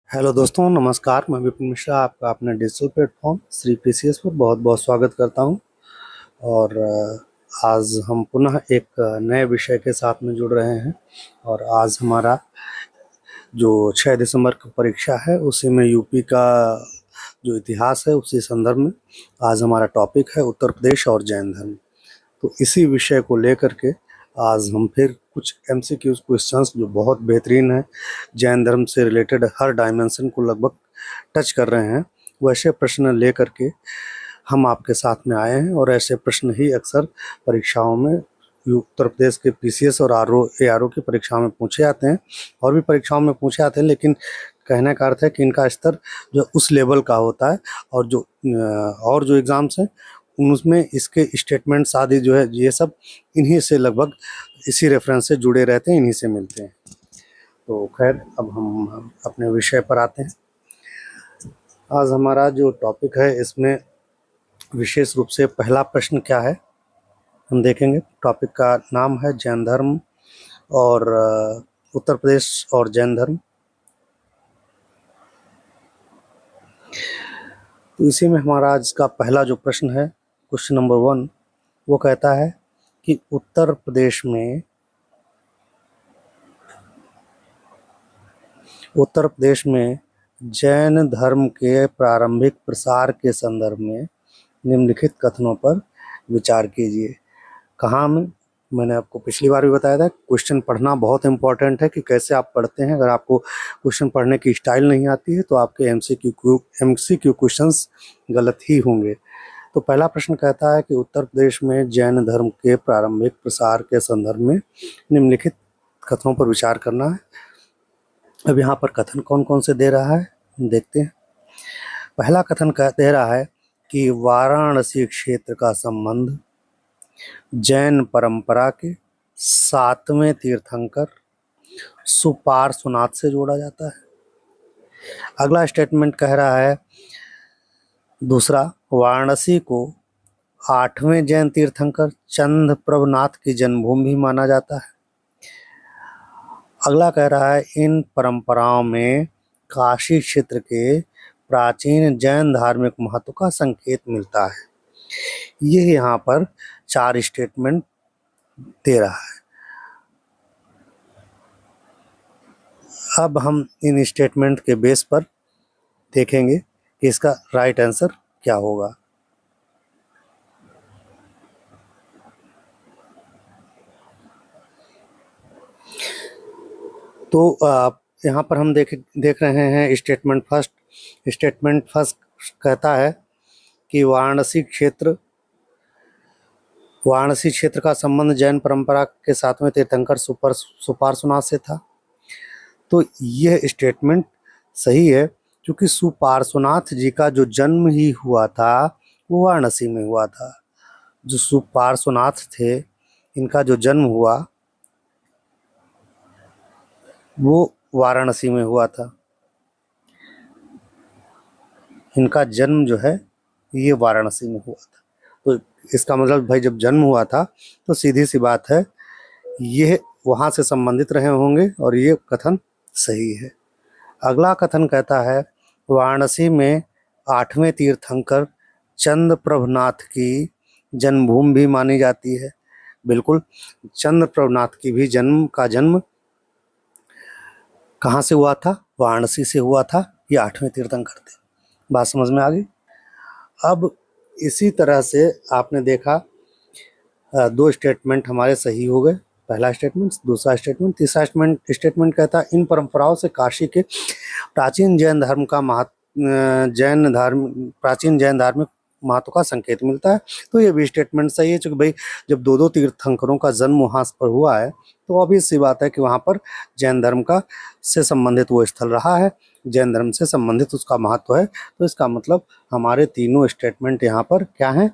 Hello दोस्तों, नमस्कार। मैं विपिन मिश्रा आपका अपने डिजिटल प्लेटफॉर्म श्री पीसीएस पर बहुत बहुत स्वागत करता हूं। और आज हम पुनः एक नए विषय के साथ में जुड़ रहे हैं। और आज हमारा जो 6 दिसंबर की परीक्षा है उसी में यूपी का जो इतिहास है उसी संदर्भ में आज हमारा टॉपिक है उत्तर प्रदेश और जैन धर्म। तो इसी विषय को लेकर के आज हम फिर कुछ एमसीक्यूज क्वेश्चंस जो बहुत बेहतरीन है, जैन धर्म से रिलेटेड हर डायमेंशन को लगभग टच कर रहे हैं, वैसे प्रश्न लेकर के हम आपके साथ में आए हैं। और ऐसे प्रश्न ही अक्सर परीक्षाओं में उत्तर प्रदेश के पीसीएस और आरओ एआरओ की परीक्षाओं में पूछे जाते हैं, और भी परीक्षाओं में पूछे जाते हैं। लेकिन कहने का अर्थ है कि इनका स्तर जो उस लेवल का होता है, और जो एग्ज़ाम्स हैं उसमें इसके स्टेटमेंट्स आदि जो है ये सब इन्हीं से लगभग इसी रेफरेंस से जुड़े रहते हैं, इन्हीं से मिलते हैं। तो खैर, अब हम अपने विषय पर आते हैं। आज हमारा जो टॉपिक है इसमें विशेष रूप से पहला प्रश्न क्या है हम देखेंगे। टॉपिक का नाम है जैन धर्म और उत्तर प्रदेश और जैन धर्म। तो इसी में हमारा आज का पहला जो प्रश्न है, क्वेश्चन नंबर 1, वो कहता है कि उत्तर प्रदेश में जैन धर्म के प्रारंभिक प्रसार के संदर्भ में निम्नलिखित कथनों पर विचार कीजिए। कहाँ में मैंने आपको पिछली बार भी बताया था, क्वेश्चन पढ़ना बहुत इंपॉर्टेंट है कि कैसे आप पढ़ते हैं। अगर आपको क्वेश्चन पढ़ने की स्टाइल नहीं आती है तो आपके एमसीक्यू क्वेश्चंस गलत ही होंगे। तो पहला प्रश्न कहता है कि उत्तर प्रदेश में जैन धर्म के प्रारंभिक प्रसार के संदर्भ में निम्नलिखित कथनों पर विचार करना है। अब यहाँ पर कथन कौन कौन से दे रहा है देखते हैं। पहला कथन दे रहा है कि वाराणसी क्षेत्र का संबंध जैन परंपरा के 7वें तीर्थंकर सुपार्श्वनाथ से जोड़ा जाता है। अगला स्टेटमेंट कह रहा है, दूसरा, वाराणसी को 8वें जैन तीर्थंकर चंद प्रभुनाथ की जन्मभूमि भी माना जाता है। अगला कह रहा है, इन परंपराओं में काशी क्षेत्र के प्राचीन जैन धार्मिक महत्व का संकेत मिलता है। ये यहाँ पर 4 स्टेटमेंट दे रहा है। अब हम इन स्टेटमेंट के बेस पर देखेंगे कि इसका राइट आंसर क्या होगा। तो यहाँ पर हम देख रहे हैं स्टेटमेंट फर्स्ट कहता है कि वाराणसी क्षेत्र का संबंध जैन परंपरा के 7वें तीर्थंकर सुपार्श्वनाथ से था। तो यह स्टेटमेंट सही है, क्योंकि सुपार्श्वनाथ जी का जो जन्म ही हुआ था वो वाराणसी में हुआ था। जो सुपार्श्वनाथ थे, इनका जो जन्म हुआ वो वाराणसी में हुआ था। इनका जन्म जो है ये वाराणसी में हुआ था। तो इसका मतलब भाई, जब जन्म हुआ था तो सीधी सी बात है ये वहाँ से संबंधित रहे होंगे, और ये कथन सही है। अगला कथन कहता है, वाराणसी में 8वें तीर्थंकर चंद्र प्रभुनाथ की जन्मभूमि भी मानी जाती है। बिल्कुल, चंद्र प्रभुनाथ की भी जन्म कहाँ से हुआ था? वाराणसी से हुआ था। ये 8वें तीर्थंकर थे। बात समझ में आ गई। अब इसी तरह से आपने देखा, 2 स्टेटमेंट हमारे सही हो गए। पहला स्टेटमेंट, दूसरा स्टेटमेंट। तीसरा स्टेटमेंट कहता है, इन परंपराओं से काशी के प्राचीन जैन धर्म का प्राचीन जैन धार्मिक महत्व का संकेत मिलता है। तो ये भी स्टेटमेंट सही है, क्योंकि भाई जब दो तीर्थंकरों का जन्म वहाँ पर हुआ है तो ऑब्वियस सी बात है कि वहाँ पर जैन धर्म का से संबंधित वो स्थल रहा है, जैन धर्म से संबंधित उसका महत्व है। तो इसका मतलब हमारे तीनों स्टेटमेंट यहाँ पर क्या हैं?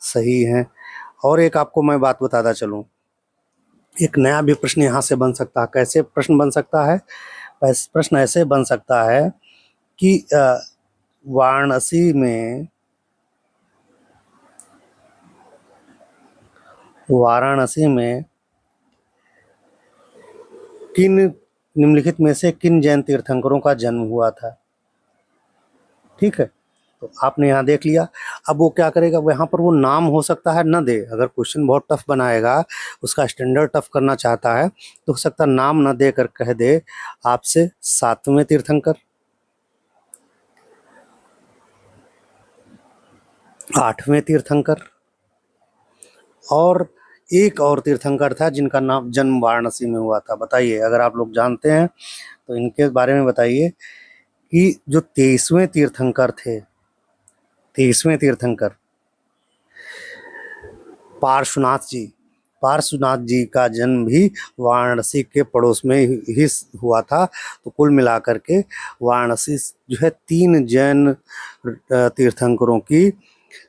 सही हैं। और एक आपको मैं बात बताता चलूँ, एक नया भी प्रश्न यहाँ से बन सकता है। कैसे प्रश्न बन सकता है? प्रश्न ऐसे बन सकता है कि वाराणसी में किन निम्नलिखित में से किन जैन तीर्थंकरों का जन्म हुआ था? ठीक है, तो आपने यहाँ देख लिया। अब वो क्या करेगा, यहाँ पर वो नाम हो सकता है न दे, अगर क्वेश्चन बहुत टफ बनाएगा, उसका स्टैंडर्ड टफ करना चाहता है, तो हो सकता है नाम न दे कर कह दे आपसे 7वें तीर्थंकर, 8वें तीर्थंकर, और एक और तीर्थंकर था जिनका नाम जन्म वाराणसी में हुआ था। बताइए, अगर आप लोग जानते हैं तो इनके बारे में बताइए कि जो 23वें तीर्थंकर थे, 23वें तीर्थंकर पार्श्वनाथ जी, पार्श्वनाथ जी का जन्म भी वाराणसी के पड़ोस में ही हुआ था। तो कुल मिलाकर के वाराणसी जो है 3 जैन तीर्थंकरों की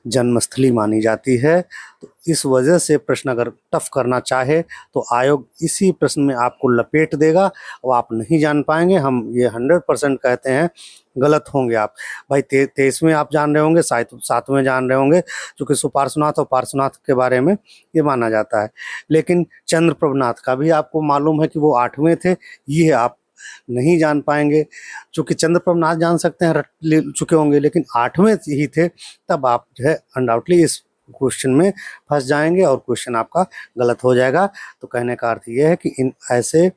जन्मस्थली मानी जाती है। तो इस वजह से प्रश्न अगर टफ करना चाहे तो आयोग इसी प्रश्न में आपको लपेट देगा और आप नहीं जान पाएंगे। हम ये 100% कहते हैं, गलत होंगे आप। भाई 23वें आप जान रहे होंगे, 7वें जान रहे होंगे, क्योंकि सुपार्श्वनाथ और पार्श्वनाथ के बारे में ये माना जाता है। लेकिन चंद्रप्रभनाथ का भी आपको मालूम है कि वो 8वें थे, ये आप नहीं जान पाएंगे। चूंकि चंद्रप्रभनाथ जान सकते हैं, रट ले चुके होंगे, लेकिन 8वें ही थे, तब आप जो है अनडाउटली इस क्वेश्चन में फंस जाएंगे और क्वेश्चन आपका गलत हो जाएगा। तो कहने का अर्थ यह है कि इन ऐसे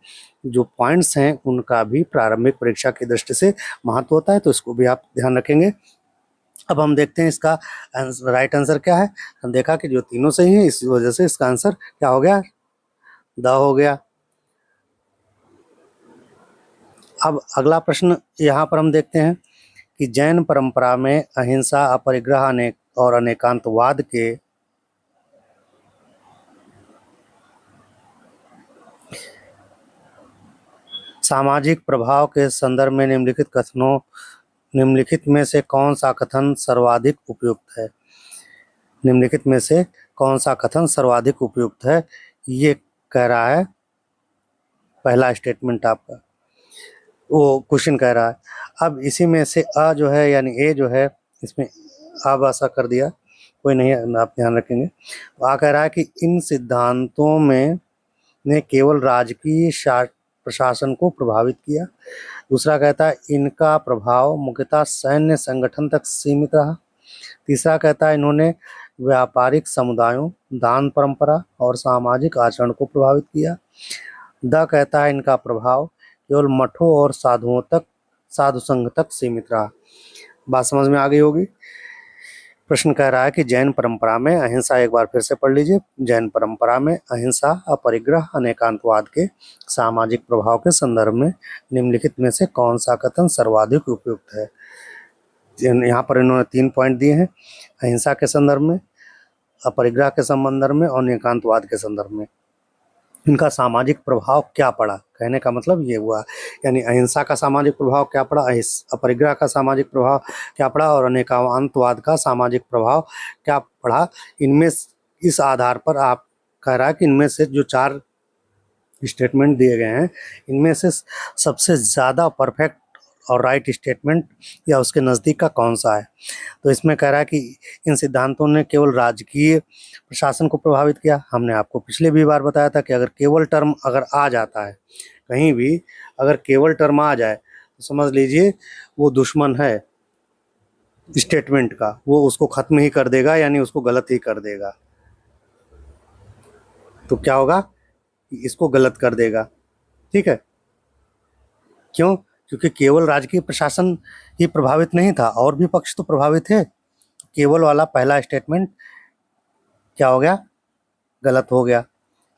जो पॉइंट्स हैं उनका भी प्रारंभिक परीक्षा की दृष्टि से महत्व होता है, तो इसको भी आप ध्यान रखेंगे। अब हम देखते हैं इसका राइट आंसर क्या है। हम देखा कि जो तीनों सही है, इस वजह से इसका आंसर क्या हो गया, द हो गया। अब अगला प्रश्न यहाँ पर हम देखते हैं कि जैन परंपरा में अहिंसा, अपरिग्रह और अनेकांतवाद के सामाजिक प्रभाव के संदर्भ में निम्नलिखित में से कौन सा कथन सर्वाधिक उपयुक्त है? निम्नलिखित में से कौन सा कथन सर्वाधिक उपयुक्त है, ये कह रहा है पहला स्टेटमेंट आपका, वो क्वेश्चन कह रहा है। अब इसी में से अ जो है यानी ए जो है, इसमें आभाषा कर दिया, कोई नहीं, आप ध्यान रखेंगे। तो आ कह रहा है कि इन सिद्धांतों में ने केवल राजकीय प्रशासन को प्रभावित किया। दूसरा कहता है इनका प्रभाव मुख्यतः सैन्य संगठन तक सीमित रहा। तीसरा कहता है इन्होंने व्यापारिक समुदायों, दान परंपरा और सामाजिक आचरण को प्रभावित किया। द कहता है इनका प्रभाव केवल मठों और साधु संघ तक सीमित रहा। बात समझ में आ गई होगी। प्रश्न कह रहा है कि जैन परंपरा में अहिंसा, एक बार फिर से पढ़ लीजिए, जैन परंपरा में अहिंसा, अपरिग्रह, अनेकांतवाद के सामाजिक प्रभाव के संदर्भ में निम्नलिखित में से कौन सा कथन सर्वाधिक उपयुक्त है? यहाँ पर इन्होंने 3 पॉइंट दिए हैं, अहिंसा के संदर्भ में, अपरिग्रह के संदर्भ में और अनेकांतवाद के संदर्भ में। इनका सामाजिक प्रभाव क्या पड़ा, कहने का मतलब ये हुआ, यानी अहिंसा का सामाजिक प्रभाव क्या पड़ा, अपरिग्रह का सामाजिक प्रभाव क्या पड़ा और अनेकांतवाद का सामाजिक प्रभाव क्या पड़ा। इनमें इस आधार पर आप कह रहा है कि इनमें से जो 4 स्टेटमेंट दिए गए हैं, इनमें से सबसे ज़्यादा परफेक्ट और राइट स्टेटमेंट या उसके नज़दीक का कौन सा है। तो इसमें कह रहा है कि इन सिद्धांतों ने केवल राजकीय प्रशासन को प्रभावित किया। हमने आपको पिछले भी बार बताया था कि अगर केवल टर्म अगर आ जाता है कहीं भी, अगर केवल टर्म आ जाए तो समझ लीजिए वो दुश्मन है स्टेटमेंट का, वो उसको खत्म ही कर देगा, यानी उसको गलत ही कर देगा। तो क्या होगा, इसको गलत कर देगा। ठीक है, क्यों? क्योंकि केवल राजकीय प्रशासन ही प्रभावित नहीं था, और भी पक्ष तो प्रभावित थे। केवल वाला पहला स्टेटमेंट क्या हो गया, गलत हो गया।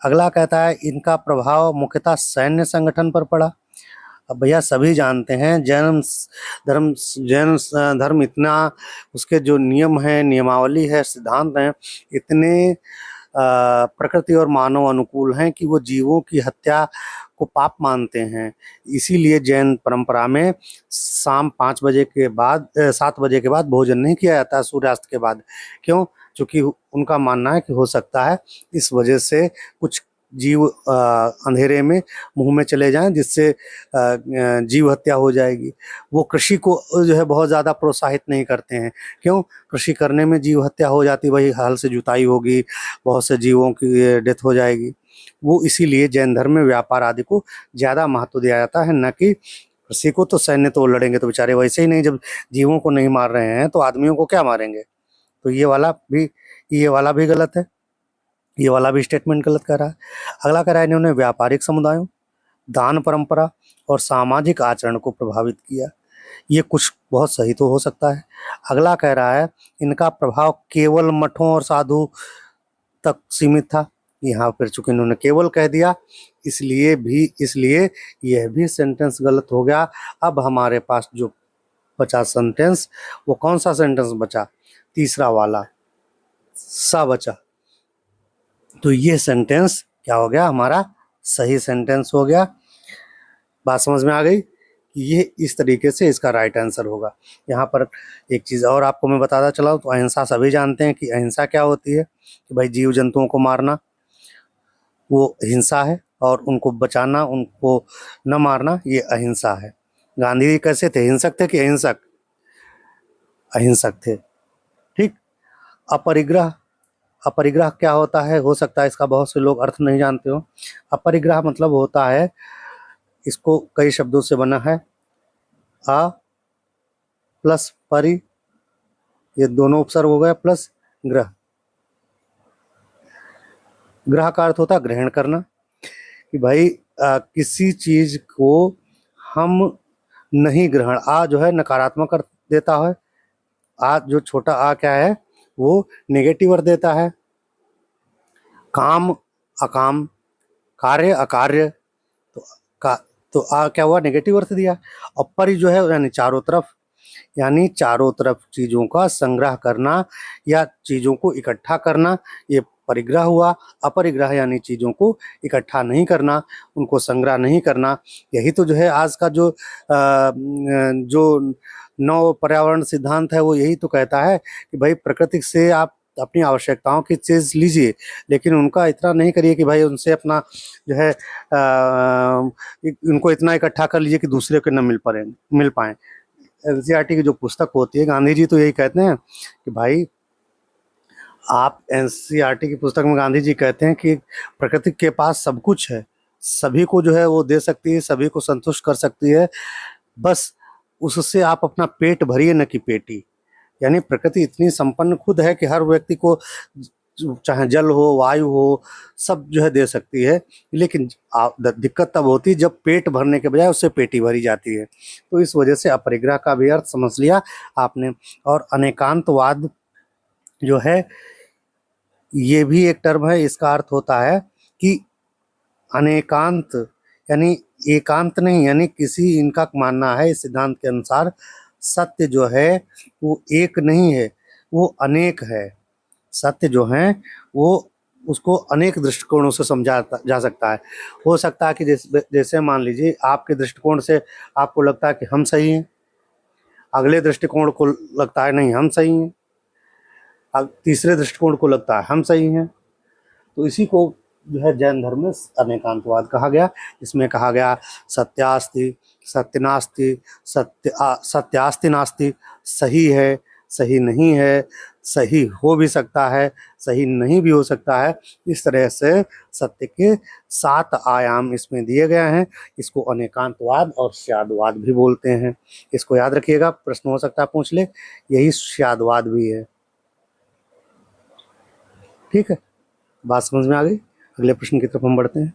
अगला कहता है इनका प्रभाव मुख्यतः सैन्य संगठन पर पड़ा। अब भैया सभी जानते हैं जैन धर्म इतना, उसके जो नियम है, नियमावली है, सिद्धांत हैं, इतने प्रकृति और मानव अनुकूल हैं कि वो जीवों की हत्या को पाप मानते हैं। इसीलिए जैन परंपरा में शाम 5 बजे के बाद 7 बजे के बाद भोजन नहीं किया जाता, सूर्यास्त के बाद। क्यों? क्योंकि उनका मानना है कि हो सकता है इस वजह से कुछ जीव अंधेरे में मुंह में चले जाएं, जिससे जीव हत्या हो जाएगी। वो कृषि को जो है बहुत ज़्यादा प्रोत्साहित नहीं करते हैं। क्यों? कृषि करने में जीव हत्या हो जाती, वही हाल से जुताई होगी, बहुत से जीवों की डेथ हो जाएगी। वो इसीलिए जैन धर्म में व्यापार आदि को ज़्यादा महत्व दिया जाता है, न कि कृषि को। तो सैन्य तो लड़ेंगे तो बेचारे वैसे ही नहीं, जब जीवों को नहीं मार रहे हैं तो आदमियों को क्या मारेंगे। तो ये वाला भी गलत है, ये वाला भी स्टेटमेंट गलत कर रहा है। अगला कह रहा है इन्होंने व्यापारिक समुदायों, दान परंपरा और सामाजिक आचरण को प्रभावित किया। ये कुछ बहुत सही तो हो सकता है। अगला कह रहा है इनका प्रभाव केवल मठों और साधु तक सीमित था। यहाँ पर चूंकि इन्होंने केवल कह दिया, इसलिए यह भी सेंटेंस गलत हो गया। अब हमारे पास जो बचा सेंटेंस, वो कौन सा सेंटेंस बचा? तीसरा वाला, सा बचा। तो ये सेंटेंस क्या हो गया? हमारा सही सेंटेंस हो गया। बात समझ में आ गई कि ये इस तरीके से इसका राइट आंसर होगा। यहाँ पर एक चीज़ और आपको मैं बताता चला हूँ, तो अहिंसा सभी जानते हैं कि अहिंसा क्या होती है, कि भाई जीव जंतुओं को मारना वो हिंसा है, और उनको बचाना, उनको न मारना, ये अहिंसा है। गांधी जी कैसे थे? हिंसक थे कि अहिंसक? अहिंसक थे। ठीक। अपरिग्रह, अपरिग्रह क्या होता है? हो सकता है इसका बहुत से लोग अर्थ नहीं जानते हो। अपरिग्रह मतलब होता है, इसको कई शब्दों से बना है, अ प्लस परि, ये दोनों उपसर्ग हो गए, प्लस ग्रह। ग्रह का अर्थ होता है ग्रहण करना, कि भाई किसी चीज को हम नहीं ग्रहण, आ जो है नकारात्मक अर्थ देता है, आ जो छोटा आ क्या है, वो नेगेटिव अर्थ देता है। काम अकाम, कार्य अकार्य, तो का तो आ क्या हुआ? नेगेटिव अर्थ दिया। और परि जो है यानी चारों तरफ, यानी चारों तरफ चीजों का संग्रह करना या चीजों को इकट्ठा करना, ये परिग्रह हुआ। अपरिग्रह यानी चीजों को इकट्ठा नहीं करना, उनको संग्रह नहीं करना। यही तो जो है आज का जो नव पर्यावरण सिद्धांत है, वो यही तो कहता है कि भाई प्रकृति से आप अपनी आवश्यकताओं की चीज लीजिए, लेकिन उनका इतना नहीं करिए कि भाई उनसे अपना जो है उनको इतना इकट्ठा कर लीजिए कि दूसरे को न मिल पाए। एनसीईआरटी की जो पुस्तक होती है, गांधी जी तो यही कहते हैं कि भाई आप, एनसीईआरटी की पुस्तक में गांधी जी कहते हैं कि प्रकृति के पास सब कुछ है, सभी को जो है वो दे सकती है, सभी को संतुष्ट कर सकती है, बस उससे आप अपना पेट भरिए, न कि पेटी। यानी प्रकृति इतनी संपन्न खुद है कि हर व्यक्ति को चाहे जल हो, वायु हो, सब जो है दे सकती है, लेकिन दिक्कत तब होती है जब पेट भरने के बजाय उससे पेटी भरी जाती है। तो इस वजह से अपरिग्रह का भी अर्थ समझ लिया आपने। और अनेकांतवाद जो है, ये भी एक टर्म है, इसका अर्थ होता है कि अनेकांत यानी एकांत नहीं, यानी किसी, इनका मानना है इस सिद्धांत के अनुसार सत्य जो है वो एक नहीं है, वो अनेक है। सत्य जो है वो, उसको अनेक दृष्टिकोणों से समझा जा सकता है। हो सकता है कि जैसे मान लीजिए आपके दृष्टिकोण से आपको लगता है कि हम सही हैं, अगले दृष्टिकोण को लगता है नहीं हम सही हैं, तीसरे दृष्टिकोण को लगता है हम सही हैं। तो इसी को जो है जैन धर्म में अनेकांतवाद कहा गया। इसमें कहा गया सत्यास्ति, सत्य नास्ति, सत्यास्ति नास्ति, सही है, सही नहीं है, सही हो भी सकता है, सही नहीं भी हो सकता है। इस तरह से सत्य के 7 आयाम इसमें दिए गए हैं। इसको अनेकांतवाद और स्यादवाद भी बोलते हैं। इसको याद रखिएगा, प्रश्न हो सकता है पूछ ले, यही स्यादवाद भी है। ठीक है, बात समझ में आ गई। अगले प्रश्न की तरफ हम बढ़ते हैं।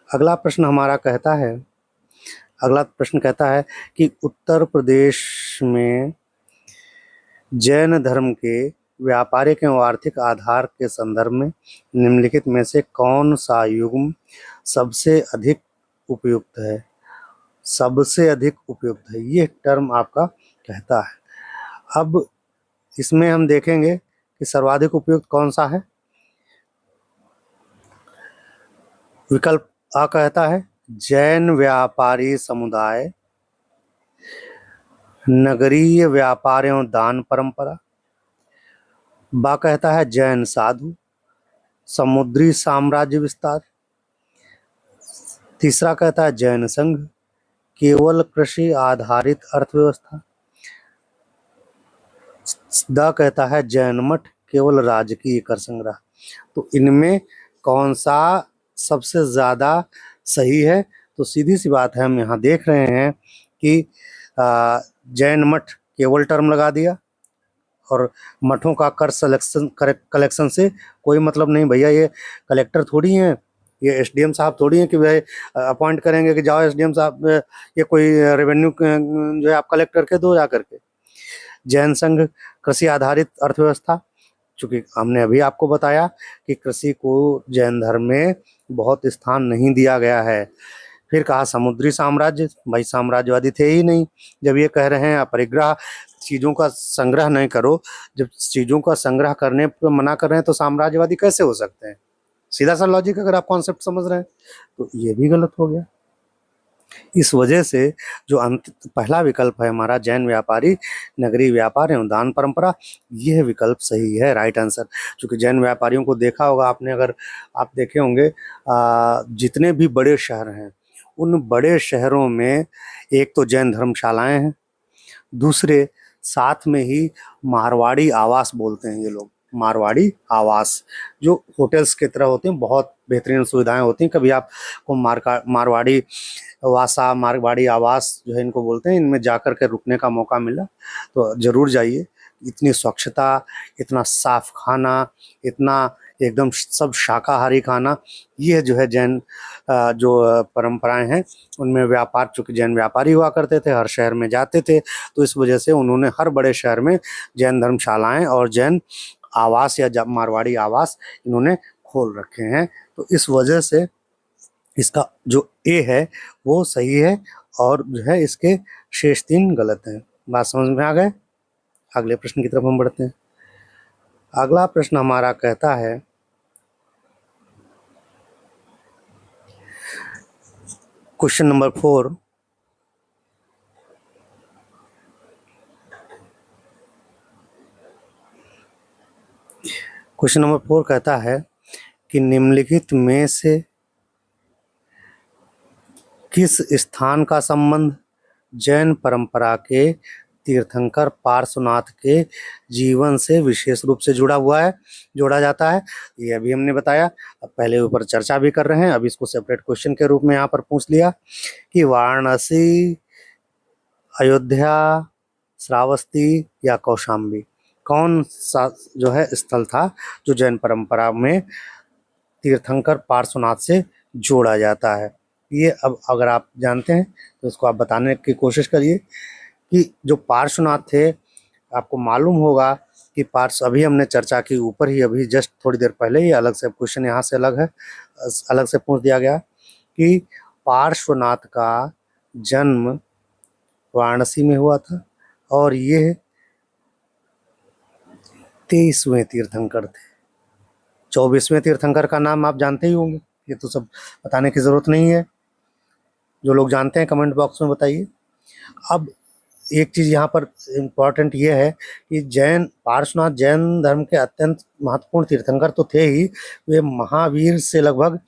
अगला प्रश्न कहता है कि उत्तर प्रदेश में जैन धर्म के व्यापारिक एवं आर्थिक आधार के संदर्भ में निम्नलिखित में से कौन सा युग्म सबसे अधिक उपयुक्त है? सबसे अधिक उपयुक्त है, ये टर्म आपका कहता है। अब इसमें हम देखेंगे कि सर्वाधिक उपयुक्त कौन सा है। विकल्प आ कहता है जैन व्यापारी समुदाय, नगरीय व्यापार एवं दान परंपरा। बा कहता है जैन साधु, समुद्री साम्राज्य विस्तार। तीसरा कहता है जैन संघ, केवल कृषि आधारित अर्थव्यवस्था। द कहता है जैन मठ, केवल राजकीय कर संग्रह। तो इनमें कौन सा सबसे ज़्यादा सही है? तो सीधी सी बात है, हम यहाँ देख रहे हैं कि जैन मठ केवल टर्म लगा दिया और मठों का कर सलेक्शन कलेक्शन से कोई मतलब नहीं भैया। ये कलेक्टर थोड़ी हैं, ये एसडीएम साहब थोड़ी हैं कि भाई अपॉइंट करेंगे कि जाओ एसडीएम साहब ये कोई रेवेन्यू जो है आप कलेक्ट करके दो जा करके। जैन संघ कृषि आधारित अर्थव्यवस्था, चूंकि हमने अभी आपको बताया कि कृषि को जैन धर्म में बहुत स्थान नहीं दिया गया है। फिर कहा समुद्री साम्राज्य, भाई साम्राज्यवादी थे ही नहीं। जब ये कह रहे हैं अपरिग्रह, चीज़ों का संग्रह नहीं करो, जब चीज़ों का संग्रह करने पर मना कर रहे हैं तो साम्राज्यवादी कैसे हो सकते हैं? सीधा सा लॉजिक अगर आप कॉन्सेप्ट समझ रहे हैं तो ये भी गलत हो गया। इस वजह से जो अंत पहला विकल्प है हमारा, जैन व्यापारी नगरीय व्यापार एवं दान परंपरा, यह विकल्प सही है, राइट आंसर। क्योंकि जैन व्यापारियों को देखा होगा आपने, अगर आप देखे होंगे जितने भी बड़े शहर हैं उन बड़े शहरों में एक तो जैन धर्मशालाएं हैं, दूसरे साथ में ही मारवाड़ी आवास बोलते हैं ये लोग, मारवाड़ी आवास जो होटल्स की तरह होते हैं, बहुत बेहतरीन सुविधाएं होती हैं। कभी आपको मारवाड़ी वासा, मारवाड़ी आवास जो है इनको बोलते हैं, इनमें जाकर के रुकने का मौका मिला तो ज़रूर जाइए। इतनी स्वच्छता, इतना साफ खाना, इतना एकदम सब शाकाहारी खाना, ये जो है जैन जो परंपराएं हैं उनमें व्यापार, चूँकि जैन व्यापारी हुआ करते थे, हर शहर में जाते थे, तो इस वजह से उन्होंने हर बड़े शहर में जैन धर्मशालाएं और जैन आवास या मारवाड़ी आवास इन्होंने खोल रखे हैं। तो इस वजह से इसका जो ए है वो सही है और जो है इसके शेष 3 गलत हैं। बात समझ में आ गए? अगले प्रश्न की तरफ हम बढ़ते हैं। अगला प्रश्न हमारा कहता है, क्वेश्चन नंबर 4, क्वेश्चन नंबर 4 कहता है कि निम्नलिखित में से किस स्थान का संबंध जैन परंपरा के तीर्थंकर पार्श्वनाथ के जीवन से विशेष रूप से जोड़ा जाता है? ये अभी हमने बताया, अब पहले ऊपर चर्चा भी कर रहे हैं, अब इसको सेपरेट क्वेश्चन के रूप में यहाँ पर पूछ लिया कि वाराणसी, अयोध्या, श्रावस्ती या कौशाम्बी, कौन सा जो है स्थल था जो जैन परंपरा में तीर्थंकर पार्श्वनाथ से जोड़ा जाता है? ये अब अगर आप जानते हैं तो इसको आप बताने की कोशिश करिए कि जो पार्श्वनाथ थे, आपको मालूम होगा कि अभी हमने चर्चा की ऊपर ही, अभी जस्ट थोड़ी देर पहले ही अलग से क्वेश्चन यहाँ से अलग से पूछ दिया गया कि पार्श्वनाथ का जन्म वाराणसी में हुआ था और ये 23वें तीर्थंकर थे। 24वें तीर्थंकर का नाम आप जानते ही होंगे, ये तो सब बताने की ज़रूरत नहीं है। जो लोग जानते हैं कमेंट बॉक्स में बताइए। अब एक चीज़ यहाँ पर इम्पॉर्टेंट ये है कि पार्श्वनाथ जैन धर्म के अत्यंत महत्वपूर्ण तीर्थंकर तो थे ही, वे महावीर से लगभग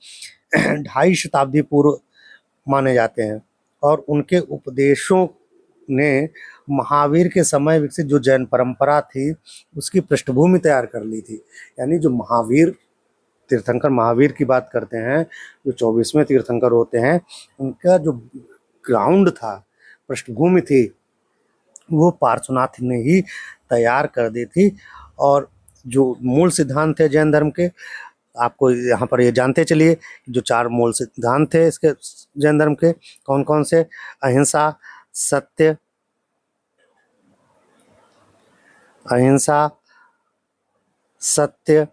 2.5 शताब्दी पूर्व माने जाते हैं और उनके उपदेशों ने महावीर के समय विकसित जो जैन परंपरा थी उसकी पृष्ठभूमि तैयार कर ली थी। यानी जो महावीर तीर्थंकर, महावीर की बात करते हैं, जो 24वें तीर्थंकर होते हैं, उनका जो ग्राउंड था, पृष्ठभूमि थी, वो पार्श्वनाथ ने ही तैयार कर दी थी। और जो मूल सिद्धांत थे जैन धर्म के, आपको यहाँ पर ये जानते चलिए जो 4 मूल सिद्धांत थे इसके जैन धर्म के, कौन कौन से? अहिंसा, सत्य, अहिंसा, सत्य,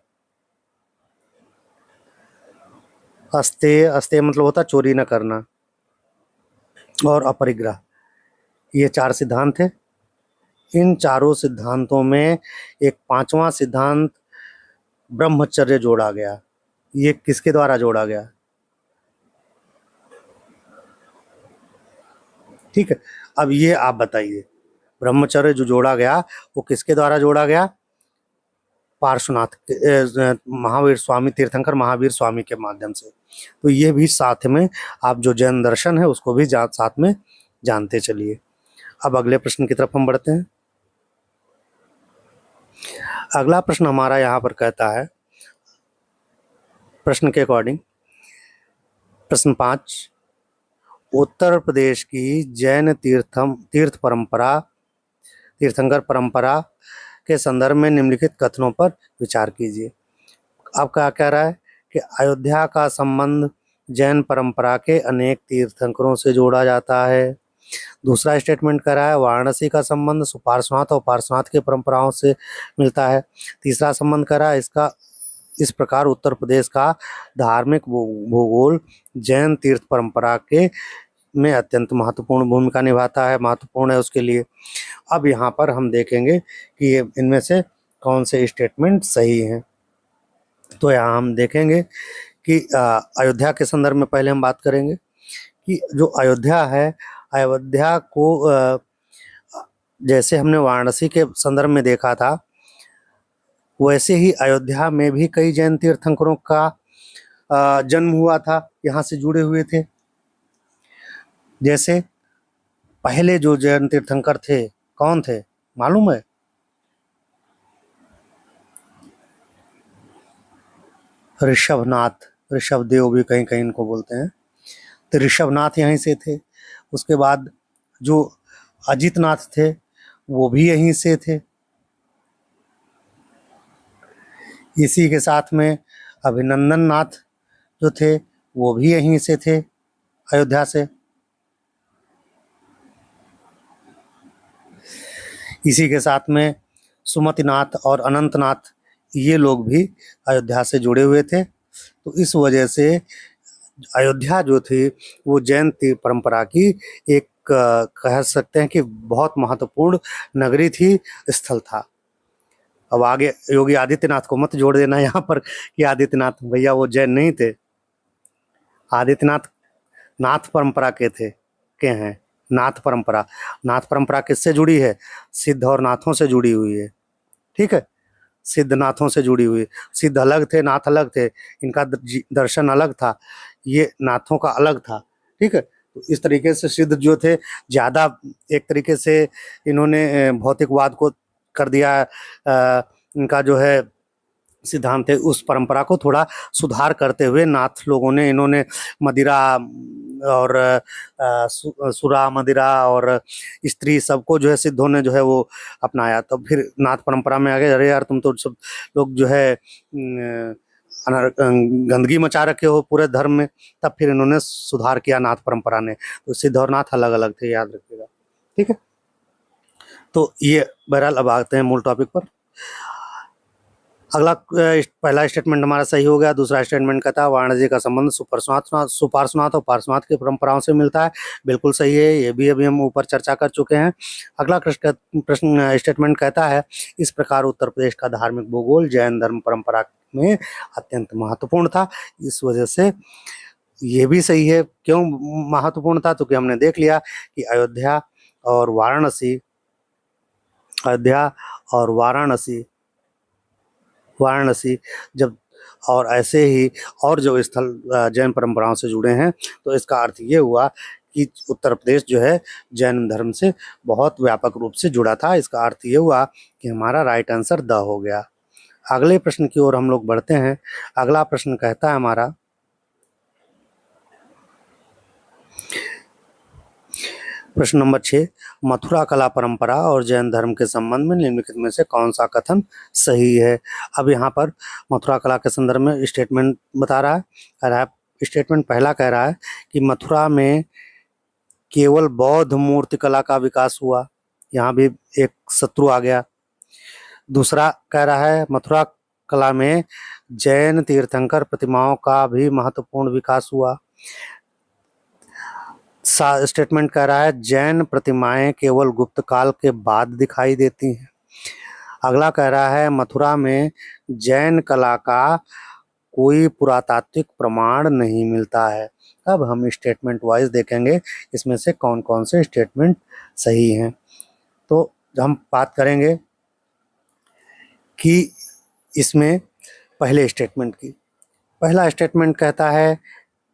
अस्तेय, अस्तेय मतलब होता चोरी न करना, और अपरिग्रह, ये 4 सिद्धांत थे। इन चारों सिद्धांतों में एक 5वां सिद्धांत ब्रह्मचर्य जोड़ा गया। ये किसके द्वारा जोड़ा गया? ठीक है, अब ये आप बताइए, ब्रह्मचर्य जो जोड़ा गया वो किसके द्वारा जोड़ा गया? पार्श्वनाथ महावीर स्वामी, तीर्थंकर महावीर स्वामी के माध्यम से। तो ये भी साथ में आप जो जैन दर्शन है उसको भी साथ में जानते चलिए। अब अगले प्रश्न की तरफ हम बढ़ते हैं। अगला प्रश्न हमारा यहाँ पर कहता है, प्रश्न के अकॉर्डिंग प्रश्न 5, उत्तर प्रदेश की जैन तीर्थंकर परंपरा के संदर्भ में निम्नलिखित कथनों पर विचार कीजिए। अब क्या कह रहा है कि अयोध्या का संबंध जैन परंपरा के अनेक तीर्थंकरों से जोड़ा जाता है। दूसरा स्टेटमेंट कह रहा है वाराणसी का संबंध सुपार्श्वनाथ और पार्श्वनाथ की परंपराओं से मिलता है। तीसरा संबंध कह रहा है इस प्रकार उत्तर प्रदेश का धार्मिक भूगोल जैन तीर्थ परंपरा के में अत्यंत महत्वपूर्ण भूमिका निभाता है, महत्वपूर्ण है उसके लिए। अब यहाँ पर हम देखेंगे कि ये इनमें से कौन से स्टेटमेंट सही हैं। तो यहाँ हम देखेंगे कि अयोध्या के संदर्भ में पहले हम बात करेंगे कि जो अयोध्या है, अयोध्या को जैसे हमने वाराणसी के संदर्भ में देखा था, वैसे ही अयोध्या में भी कई जैन तीर्थंकरों का जन्म हुआ था, यहाँ से जुड़े हुए थे। जैसे पहले जो जैन तीर्थंकर थे कौन थे मालूम है? ऋषभनाथ, ऋषभदेव भी कहीं कहीं इनको बोलते हैं। तो ऋषभनाथ यहीं से थे। उसके बाद जो अजितनाथ थे वो भी यहीं से थे। इसी के साथ में अभिनंदन नाथ जो थे वो भी यहीं से थे, अयोध्या से। इसी के साथ में सुमतिनाथ और अनंतनाथ ये लोग भी अयोध्या से जुड़े हुए थे। तो इस वजह से अयोध्या जो थी वो जैन परंपरा की एक कह सकते हैं कि बहुत महत्वपूर्ण नगरी थी, स्थल था। अब आगे योगी आदित्यनाथ को मत जोड़ देना यहाँ पर कि आदित्यनाथ भैया वो जैन नहीं थे। आदित्यनाथ नाथ परंपरा के हैं। नाथ परंपरा किससे जुड़ी है? सिद्ध और नाथों से जुड़ी हुई है। ठीक है, सिद्ध नाथों से जुड़ी हुई। सिद्ध अलग थे, नाथ अलग थे, इनका दर्शन अलग था, ये नाथों का अलग था। ठीक है, तो इस तरीके से सिद्ध जो थे ज़्यादा एक तरीके से इन्होंने भौतिकवाद को कर दिया। इनका जो है सिद्धांत है, उस परंपरा को थोड़ा सुधार करते हुए नाथ लोगों ने इन्होंने मदिरा और सुरा मदिरा और स्त्री सबको जो है सिद्धों ने जो है वो अपनाया। तब फिर नाथ परंपरा में आ गए, अरे यार तुम तो सब लोग जो है गंदगी मचा रखे हो पूरे धर्म में। तब फिर इन्होंने सुधार किया नाथ परंपरा ने। तो सिद्ध और नाथ अलग अलग थे, याद रखिएगा। ठीक है, तो ये बहरहाल अब आते हैं मूल टॉपिक पर। अगला पहला स्टेटमेंट हमारा सही हो गया। दूसरा स्टेटमेंट कहता है वाराणसी का संबंध सुपार्श्वनाथ और पार्श्वनाथ की परंपराओं से मिलता है। बिल्कुल सही है, ये भी अभी हम ऊपर चर्चा कर चुके हैं। अगला प्रश्न स्टेटमेंट कहता है इस प्रकार उत्तर प्रदेश का धार्मिक भूगोल जैन धर्म परंपरा में अत्यंत महत्वपूर्ण था। इस वजह से ये भी सही है। क्यों महत्वपूर्ण था? तो कि हमने देख लिया कि अयोध्या और वाराणसी जब और ऐसे ही और जो स्थल जैन परंपराओं से जुड़े हैं, तो इसका अर्थ ये हुआ कि उत्तर प्रदेश जो है जैन धर्म से बहुत व्यापक रूप से जुड़ा था। इसका अर्थ ये हुआ कि हमारा राइट आंसर द हो गया। अगले प्रश्न की ओर हम लोग बढ़ते हैं। अगला प्रश्न कहता है हमारा प्रश्न नंबर 6, मथुरा कला परंपरा और जैन धर्म के संबंध में निम्नलिखित में से कौन सा कथन सही है? अब यहाँ पर मथुरा कला के संदर्भ में स्टेटमेंट बता रहा है। कह रहा है स्टेटमेंट पहला कह रहा है कि मथुरा में केवल बौद्ध मूर्ति कला का विकास हुआ। यहाँ भी एक शत्रु आ गया। दूसरा कह रहा है मथुरा कला में जैन तीर्थंकर प्रतिमाओं का भी महत्वपूर्ण विकास हुआ। स्टेटमेंट कह रहा है जैन प्रतिमाएं केवल गुप्त काल के बाद दिखाई देती हैं। अगला कह रहा है मथुरा में जैन कला का कोई पुरातात्विक प्रमाण नहीं मिलता है। अब हम स्टेटमेंट वाइज देखेंगे इसमें से कौन कौन से स्टेटमेंट सही हैं। तो हम बात करेंगे कि इसमें पहले स्टेटमेंट की। पहला स्टेटमेंट कहता है,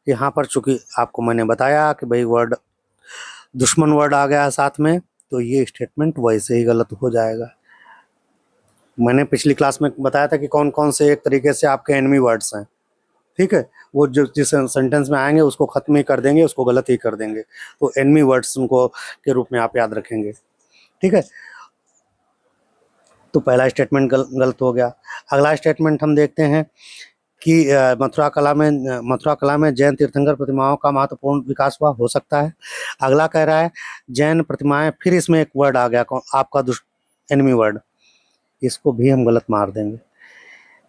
यहाँ पर चूंकि आपको मैंने बताया कि भाई दुश्मन वर्ड आ गया साथ में, तो ये स्टेटमेंट वैसे ही गलत हो जाएगा। मैंने पिछली क्लास में बताया था कि कौन कौन से एक तरीके से आपके एनिमी वर्ड्स हैं। ठीक है, वो जो जिस सेंटेंस में आएंगे उसको खत्म ही कर देंगे, उसको गलत ही कर देंगे। तो एनमी वर्ड्स उनको के रूप में आप याद रखेंगे। ठीक है, तो पहला स्टेटमेंट गलत हो गया। अगला स्टेटमेंट हम देखते हैं कि मथुरा कला में जैन तीर्थंकर प्रतिमाओं का महत्वपूर्ण विकास हुआ, हो सकता है। अगला कह रहा है जैन प्रतिमाएं, फिर इसमें एक वर्ड आ गया आपका दुष्ट एनिमी वर्ड, इसको भी हम गलत मार देंगे।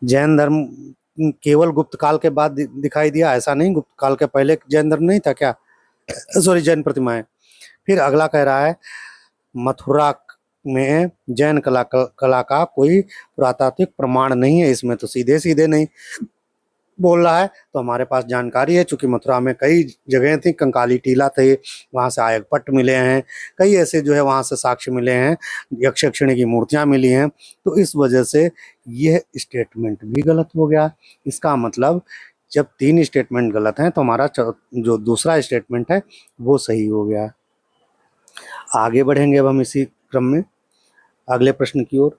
जैन धर्म केवल गुप्त काल के बाद दिखाई दिया, ऐसा नहीं, गुप्त काल के पहले जैन धर्म नहीं था क्या? सॉरी, जैन प्रतिमाएं। फिर अगला कह रहा है मथुरा में जैन कला का कोई पुरातात्विक प्रमाण नहीं है, इसमें तो सीधे सीधे नहीं बोल रहा है। तो हमारे पास जानकारी है, चूंकि मथुरा में कई जगह थी, कंकाली टीला थे, वहाँ से आयक पट्ट मिले हैं, कई ऐसे जो है वहाँ से साक्ष्य मिले हैं, यक्ष यक्षिणी की मूर्तियाँ मिली हैं। तो इस वजह से यह स्टेटमेंट भी गलत हो गया। इसका मतलब जब 3 स्टेटमेंट गलत हैं तो हमारा जो दूसरा स्टेटमेंट है वो सही हो गया। आगे बढ़ेंगे अब हम इसी क्रम में अगले प्रश्न की ओर।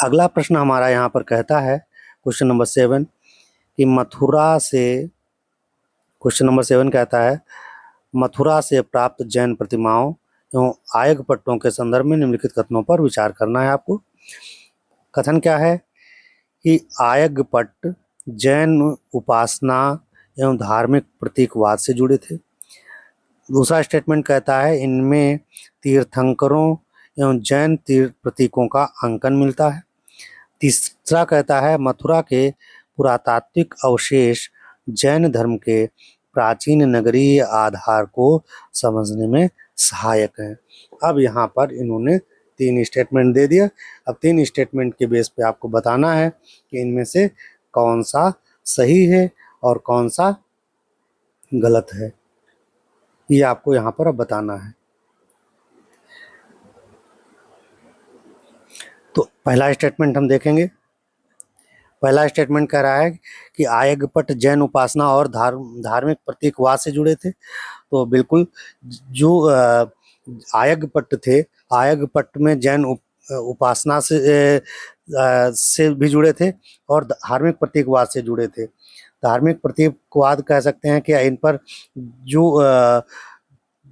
अगला प्रश्न हमारा यहाँ पर कहता है, क्वेश्चन नंबर 7, कि क्वेश्चन नंबर 7 कहता है मथुरा से प्राप्त जैन प्रतिमाओं एवं आयग पट्टों के संदर्भ में निम्नलिखित कथनों पर विचार करना है आपको। कथन क्या है कि आयग पट्ट जैन उपासना एवं धार्मिक प्रतीकवाद से जुड़े थे। दूसरा स्टेटमेंट कहता है इनमें तीर्थंकरों एवं जैन तीर्थ प्रतीकों का अंकन मिलता है। तीसरा कहता है मथुरा के पुरातात्विक अवशेष जैन धर्म के प्राचीन नगरीय आधार को समझने में सहायक हैं। अब यहाँ पर इन्होंने 3 स्टेटमेंट दे दिया। अब 3 स्टेटमेंट के बेस पे आपको बताना है कि इनमें से कौन सा सही है और कौन सा गलत है, ये आपको यहाँ पर अब बताना है। तो पहला स्टेटमेंट हम देखेंगे। पहला स्टेटमेंट कह रहा है कि आयगपट जैन उपासना और धार्मिक प्रतीकवाद से जुड़े थे। तो बिल्कुल, जो आयगपट थे, आयगपट में जैन उपासना से भी जुड़े थे और धार्मिक प्रतीकवाद से जुड़े थे। धार्मिक प्रतीकवाद कह सकते हैं कि इन पर जो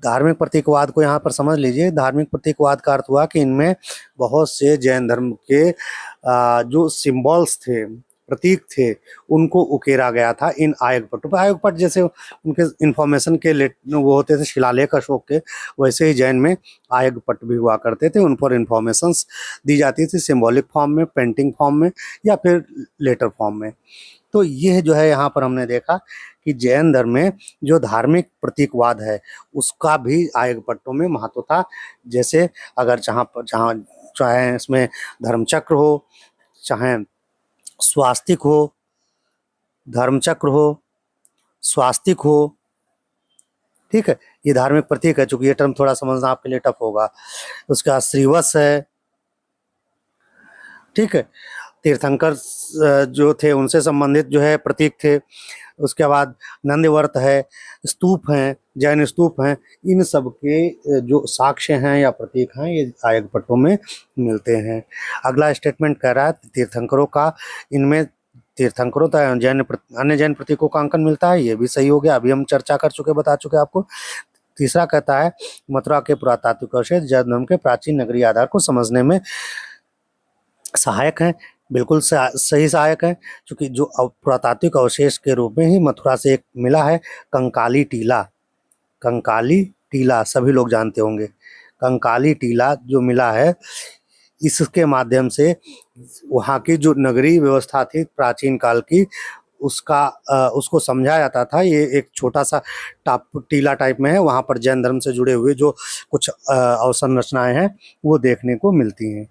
धार्मिक प्रतीकवाद को यहाँ पर समझ लीजिए। धार्मिक प्रतीकवाद का अर्थ हुआ कि इनमें बहुत से जैन धर्म के जो सिंबल्स थे, प्रतीक थे, उनको उकेरा गया था इन आयगपट्टों पर। आयगपट्ट जैसे उनके इंफॉर्मेशन के वो होते थे शिलालेख अशोक के, वैसे ही जैन में आयगपट्ट भी हुआ करते थे। उन पर इंफॉर्मेशंस दी जाती थी सिंबॉलिक फॉर्म में, पेंटिंग फॉर्म में या फिर लेटर फॉर्म में। तो यह जो है यहाँ पर हमने देखा कि जैन धर्म में जो धार्मिक प्रतीकवाद है उसका भी आयगपट्टों में महत्व था। जैसे अगर चाहे इसमें धर्मचक्र हो, चाहे स्वास्तिक हो, धर्मचक्र हो, स्वास्तिक हो, ठीक है, ये धार्मिक प्रतीक है। चूंकि ये टर्म थोड़ा समझना आपके लिए टफ होगा। उसके बाद श्रीवत्स है, ठीक है, तीर्थंकर जो थे उनसे संबंधित जो है प्रतीक थे। उसके बाद नंदीवर्त है, स्तूप हैं, जैन स्तूप हैं, इन सब के जो साक्ष्य हैं या प्रतीक हैं ये आयगपट्टों में मिलते हैं। अगला स्टेटमेंट कह रहा है तीर्थंकरों का, इनमें तीर्थंकरों का अन्य जैन प्रतीकों का अंकन मिलता है, ये भी सही हो गया, अभी हम चर्चा कर चुके, बता चुके आपको। तीसरा कहता है मथुरा के पुरातात्विक अवशेष जैन धर्म के प्राचीन नगरीय आधार को समझने में सहायक हैं। बिल्कुल सही सहायक है, क्योंकि जो पुरातात्विक अवशेष के रूप में ही मथुरा से एक मिला है कंकाली टीला। कंकाली टीला सभी लोग जानते होंगे। कंकाली टीला जो मिला है, इसके माध्यम से वहाँ की जो नगरीय व्यवस्था थी प्राचीन काल की, उसको समझा जाता था। ये एक छोटा सा टीला टाइप में है, वहाँ पर जैन धर्म से जुड़े हुए जो कुछ अवसंरचनाएं हैं वो देखने को मिलती हैं।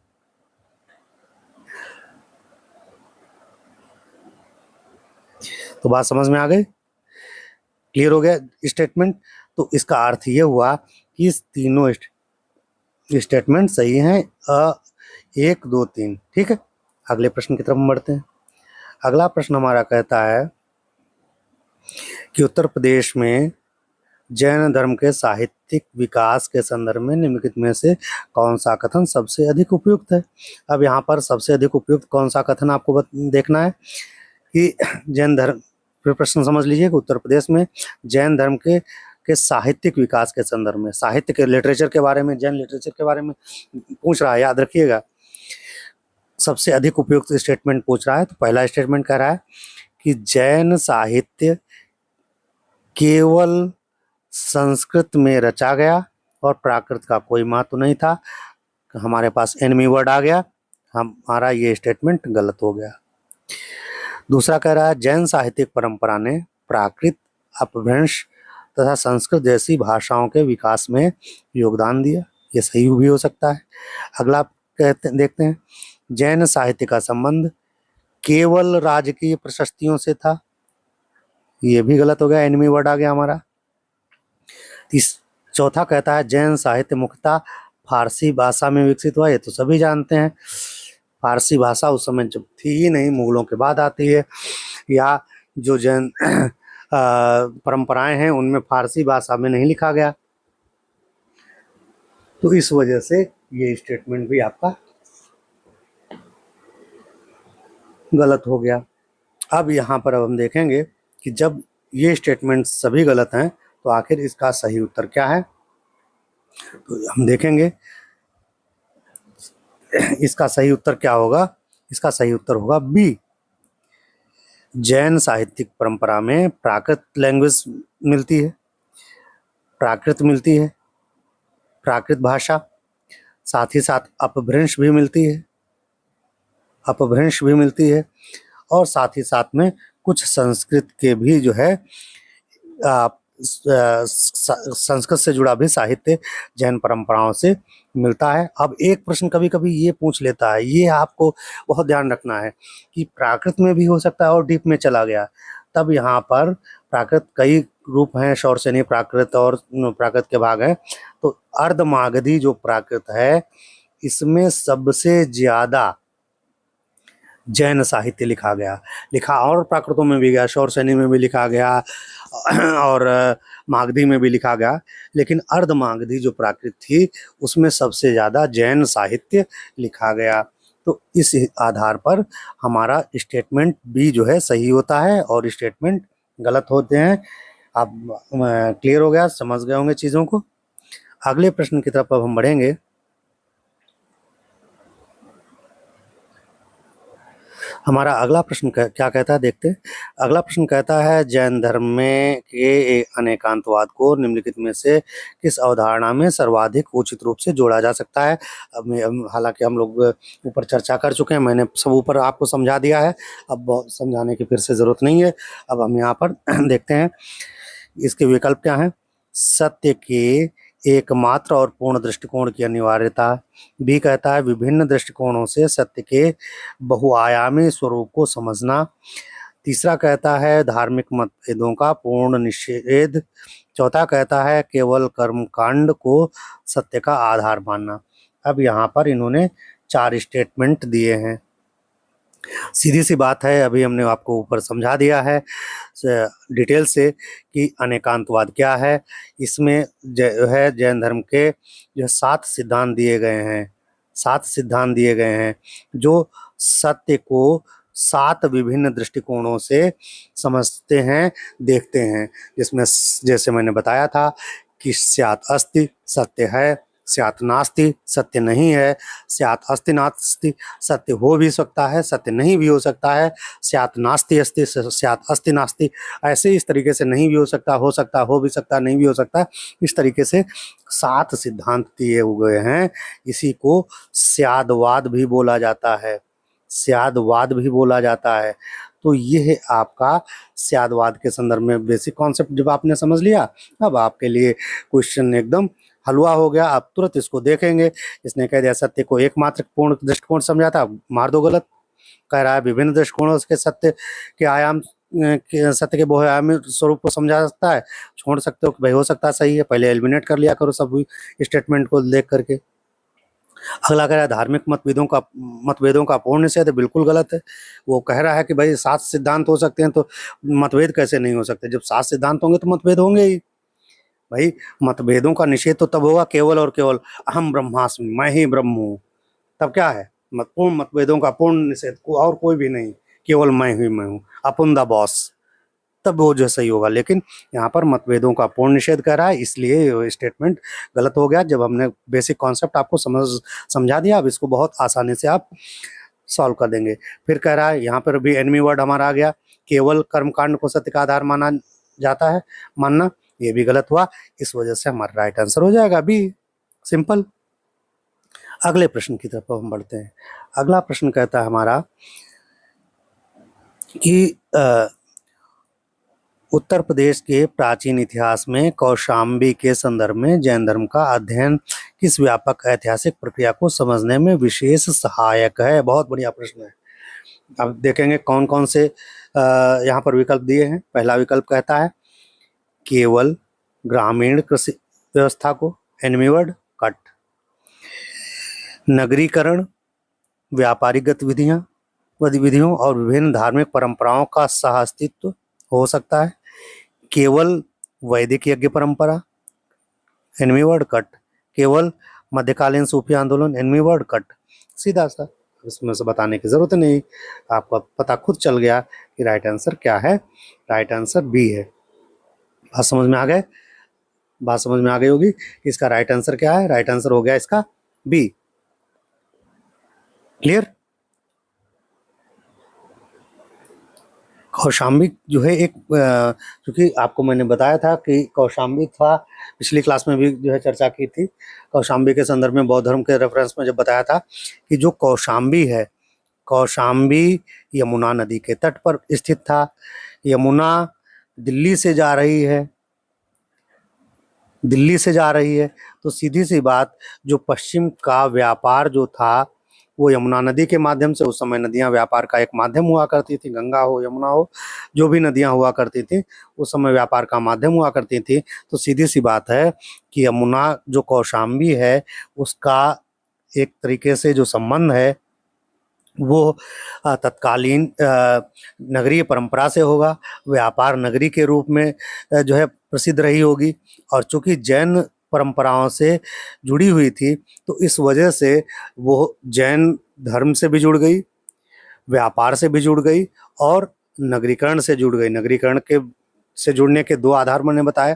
तो बात समझ में आ गई, क्लियर हो गया स्टेटमेंट। तो इसका अर्थ ये हुआ कि इस तीनों स्टेटमेंट सही हैं, 1 2 3, ठीक है। अगले प्रश्न की तरफ बढ़ते हैं। अगला प्रश्न हमारा कहता है कि उत्तर प्रदेश में जैन धर्म के साहित्यिक विकास के संदर्भ में निम्नलिखित में से कौन सा कथन सबसे अधिक उपयुक्त है। अब यहाँ पर सबसे अधिक उपयुक्त कौन सा कथन आपको देखना है कि जैन धर्म, फिर प्रश्न समझ लीजिए कि उत्तर प्रदेश में जैन धर्म के साहित्यिक विकास के संदर्भ में, साहित्य के लिटरेचर के बारे में, जैन लिटरेचर के बारे में पूछ रहा है, याद रखिएगा। सबसे अधिक उपयुक्त स्टेटमेंट पूछ रहा है, तो पहला स्टेटमेंट कह रहा है कि जैन साहित्य केवल संस्कृत में रचा गया और प्राकृत का कोई महत्व नहीं था। हमारे पास एनिमी वर्ड आ गया, हमारा ये स्टेटमेंट गलत हो गया। दूसरा कह रहा है जैन साहित्यिक परंपरा ने प्राकृत, अपभ्रंश तथा संस्कृत जैसी भाषाओं के विकास में योगदान दिया। ये सही भी हो सकता है। अगला देखते हैं, जैन साहित्य का संबंध केवल राजकीय प्रशस्तियों से था। ये भी गलत हो गया, एनिमी वर्ड आ गया हमारा। चौथा कहता है जैन साहित्य मुख्यतः फारसी भाषा में विकसित हुआ। ये तो सभी जानते हैं, फारसी भाषा उस समय जब थी ही नहीं, मुगलों के बाद आती है, या जो जैन परंपराएं हैं उनमें फारसी भाषा में नहीं लिखा गया, तो इस वजह से ये स्टेटमेंट भी आपका गलत हो गया। अब यहाँ पर हम देखेंगे कि जब ये स्टेटमेंट सभी गलत हैं तो आखिर इसका सही उत्तर क्या है, तो हम देखेंगे इसका सही उत्तर क्या होगा। इसका सही उत्तर होगा बी। जैन साहित्यिक परंपरा में प्राकृत लैंग्वेज मिलती है, प्राकृत मिलती है, प्राकृत भाषा, साथ ही साथ अपभ्रंश भी मिलती है, अपभ्रंश भी मिलती है, और साथ ही साथ में कुछ संस्कृत के भी जो है संस्कृत से जुड़ा भी साहित्य जैन परंपराओं से मिलता है। अब एक प्रश्न कभी कभी ये पूछ लेता है, ये आपको बहुत ध्यान रखना है कि प्राकृत में भी हो सकता है और डीप में चला गया, तब यहाँ पर प्राकृत कई रूप हैं, शौरसेनी प्राकृत और प्राकृत के भाग हैं। तो अर्धमागधी जो प्राकृत है इसमें सबसे ज्यादा जैन साहित्य लिखा गया, लिखा और प्राकृतों में भी गया, शौरसेनी में भी लिखा गया और मागधी में भी लिखा गया, लेकिन अर्धमागधी जो प्राकृत थी उसमें सबसे ज़्यादा जैन साहित्य लिखा गया। तो इस आधार पर हमारा स्टेटमेंट बी जो है सही होता है और स्टेटमेंट गलत होते हैं। आप क्लियर हो गया, समझ गए होंगे चीज़ों को। अगले प्रश्न की तरफ अब हम बढ़ेंगे। हमारा अगला प्रश्न क्या कहता है, देखते हैं। अगला प्रश्न कहता है जैन धर्म में के अनेकांतवाद को निम्नलिखित में से किस अवधारणा में सर्वाधिक उचित रूप से जोड़ा जा सकता है। अब हालांकि हम लोग ऊपर चर्चा कर चुके हैं, मैंने सब ऊपर आपको समझा दिया है, अब समझाने की फिर से ज़रूरत नहीं है। अब हम यहाँ पर देखते हैं इसके विकल्प क्या हैं। सत्य के एकमात्र और पूर्ण दृष्टिकोण की अनिवार्यता। बी कहता है विभिन्न दृष्टिकोणों से सत्य के बहुआयामी स्वरूप को समझना। तीसरा कहता है धार्मिक मतभेदों का पूर्ण निषेध। चौथा कहता है केवल कर्मकांड को सत्य का आधार मानना। अब यहाँ पर इन्होंने 4 स्टेटमेंट दिए हैं। सीधी सी बात है, अभी हमने आपको ऊपर समझा दिया है डिटेल से कि अनेकांतवाद क्या है। इसमें जो है जैन धर्म के जो 7 सिद्धांत दिए गए हैं, 7 सिद्धांत दिए गए हैं जो सत्य को 7 विभिन्न दृष्टिकोणों से समझते हैं, देखते हैं, जिसमें जैसे मैंने बताया था कि स्यात् अस्ति सत्य है, स्यात् नास्ति सत्य नहीं है, स्यात् अस्ति नास्ति सत्य हो भी सकता है, सत्य नहीं भी हो सकता है, स्यात् नास्ति अस्ति स्यात् अस्ति नास्ति, ऐसे इस तरीके से नहीं भी हो सकता, हो भी सकता, नहीं भी हो सकता। इस तरीके से 7 सिद्धांत दिए हुए हैं। इसी को स्याद्वाद भी बोला जाता है, स्याद्वाद भी बोला जाता है। तो ये है आपका स्याद्वाद के संदर्भ में बेसिक कॉन्सेप्ट जब आपने समझ लिया, अब आपके लिए क्वेश्चन एकदम हलवा हो गया। आप तुरंत इसको देखेंगे। इसने कह दिया सत्य को एकमात्र पूर्ण दृष्टिकोण समझा था, मार दो गलत। कह रहा है विभिन्न दृष्टिकोणों के सत्य के आयाम सत्य के बहुआयामी स्वरूप को समझा सकता है, छोड़ सकते हो कि भाई हो सकता है सही है, पहले एलिमिनेट कर लिया करो सब स्टेटमेंट को देख करके। अगला कह रहा है धार्मिक मतभेदों का पूर्ण निषेध, बिल्कुल गलत है। वो कह रहा है कि भाई 7 सिद्धांत हो सकते हैं तो मतभेद कैसे नहीं हो सकते, जब 7 सिद्धांत होंगे तो मतभेद होंगे ही। भाई मतभेदों का निषेध तो तब होगा केवल और केवल अहम ब्रह्मास्मि, मैं ही ब्रह्म हूँ, तब क्या है, पूर्ण मतभेदों का पूर्ण निषेध को, और कोई भी नहीं, केवल मैं ही मैं हूँ, अपन द बॉस, तब वो जो सही होगा। लेकिन यहाँ पर मतभेदों का पूर्ण निषेध कर रहा है, इसलिए स्टेटमेंट गलत हो गया। जब हमने बेसिक कॉन्सेप्ट आपको समझा दिया, अब इसको बहुत आसानी से आप सॉल्व कर देंगे। फिर कह रहा है यहाँ पर भी एनिमी वर्ड हमारा आ गया, केवल कर्मकांड को सत्य का आधार माना जाता है, मानना ये भी गलत हुआ। इस वजह से हमारा राइट आंसर हो जाएगा बी, सिंपल। अगले प्रश्न की तरफ हम बढ़ते हैं। अगला प्रश्न कहता है हमारा कि उत्तर प्रदेश के प्राचीन इतिहास में कौशाम्बी के संदर्भ में जैन धर्म का अध्ययन किस व्यापक ऐतिहासिक प्रक्रिया को समझने में विशेष सहायक है? बहुत बढ़िया प्रश्न है। अब देखेंगे कौन कौन से यहाँ पर विकल्प दिए हैं। पहला विकल्प कहता है केवल ग्रामीण कृषि व्यवस्था को, एनिमी वर्ड कट। नगरीकरण, व्यापारिक गतिविधियों और विभिन्न धार्मिक परंपराओं का सह अस्तित्व हो सकता है। केवल वैदिक यज्ञ परंपरा, एनिमी वर्ड कट। केवल मध्यकालीन सूफी आंदोलन, एनिमी वर्ड कट। सीधा सा, इसमें से बताने की जरूरत नहीं, आपको पता खुद चल गया कि राइट आंसर क्या है। राइट आंसर बी है। बात समझ में आ गए? बात समझ में आ गई होगी कि इसका राइट आंसर क्या है। राइट आंसर हो गया इसका बी। क्लियर? कौशाम्बी जो है एक, क्योंकि आपको मैंने बताया था कि कौशाम्बी था, पिछली क्लास में भी जो है चर्चा की थी। कौशाम्बी के संदर्भ में बौद्ध धर्म के रेफरेंस में जब बताया था कि जो कौशाम्बी है, कौशाम्बी यमुना नदी के तट पर स्थित था। यमुना दिल्ली से जा रही है, दिल्ली से जा रही है, तो सीधी सी बात, जो पश्चिम का व्यापार जो था वो यमुना नदी के माध्यम से, उस समय नदियां व्यापार का एक माध्यम हुआ करती थी, गंगा हो यमुना हो, जो भी नदियां हुआ करती थी उस समय व्यापार का माध्यम हुआ करती थी। तो सीधी सी बात है कि यमुना जो कौशाम्बी है उसका एक तरीके से जो संबंध है वो तत्कालीन नगरीय परंपरा से होगा, व्यापार नगरी के रूप में जो है प्रसिद्ध रही होगी। और चूंकि जैन परंपराओं से जुड़ी हुई थी तो इस वजह से वो जैन धर्म से भी जुड़ गई, व्यापार से भी जुड़ गई और नगरीकरण से जुड़ गई। नगरीकरण के से जुड़ने के दो आधार मैंने बताए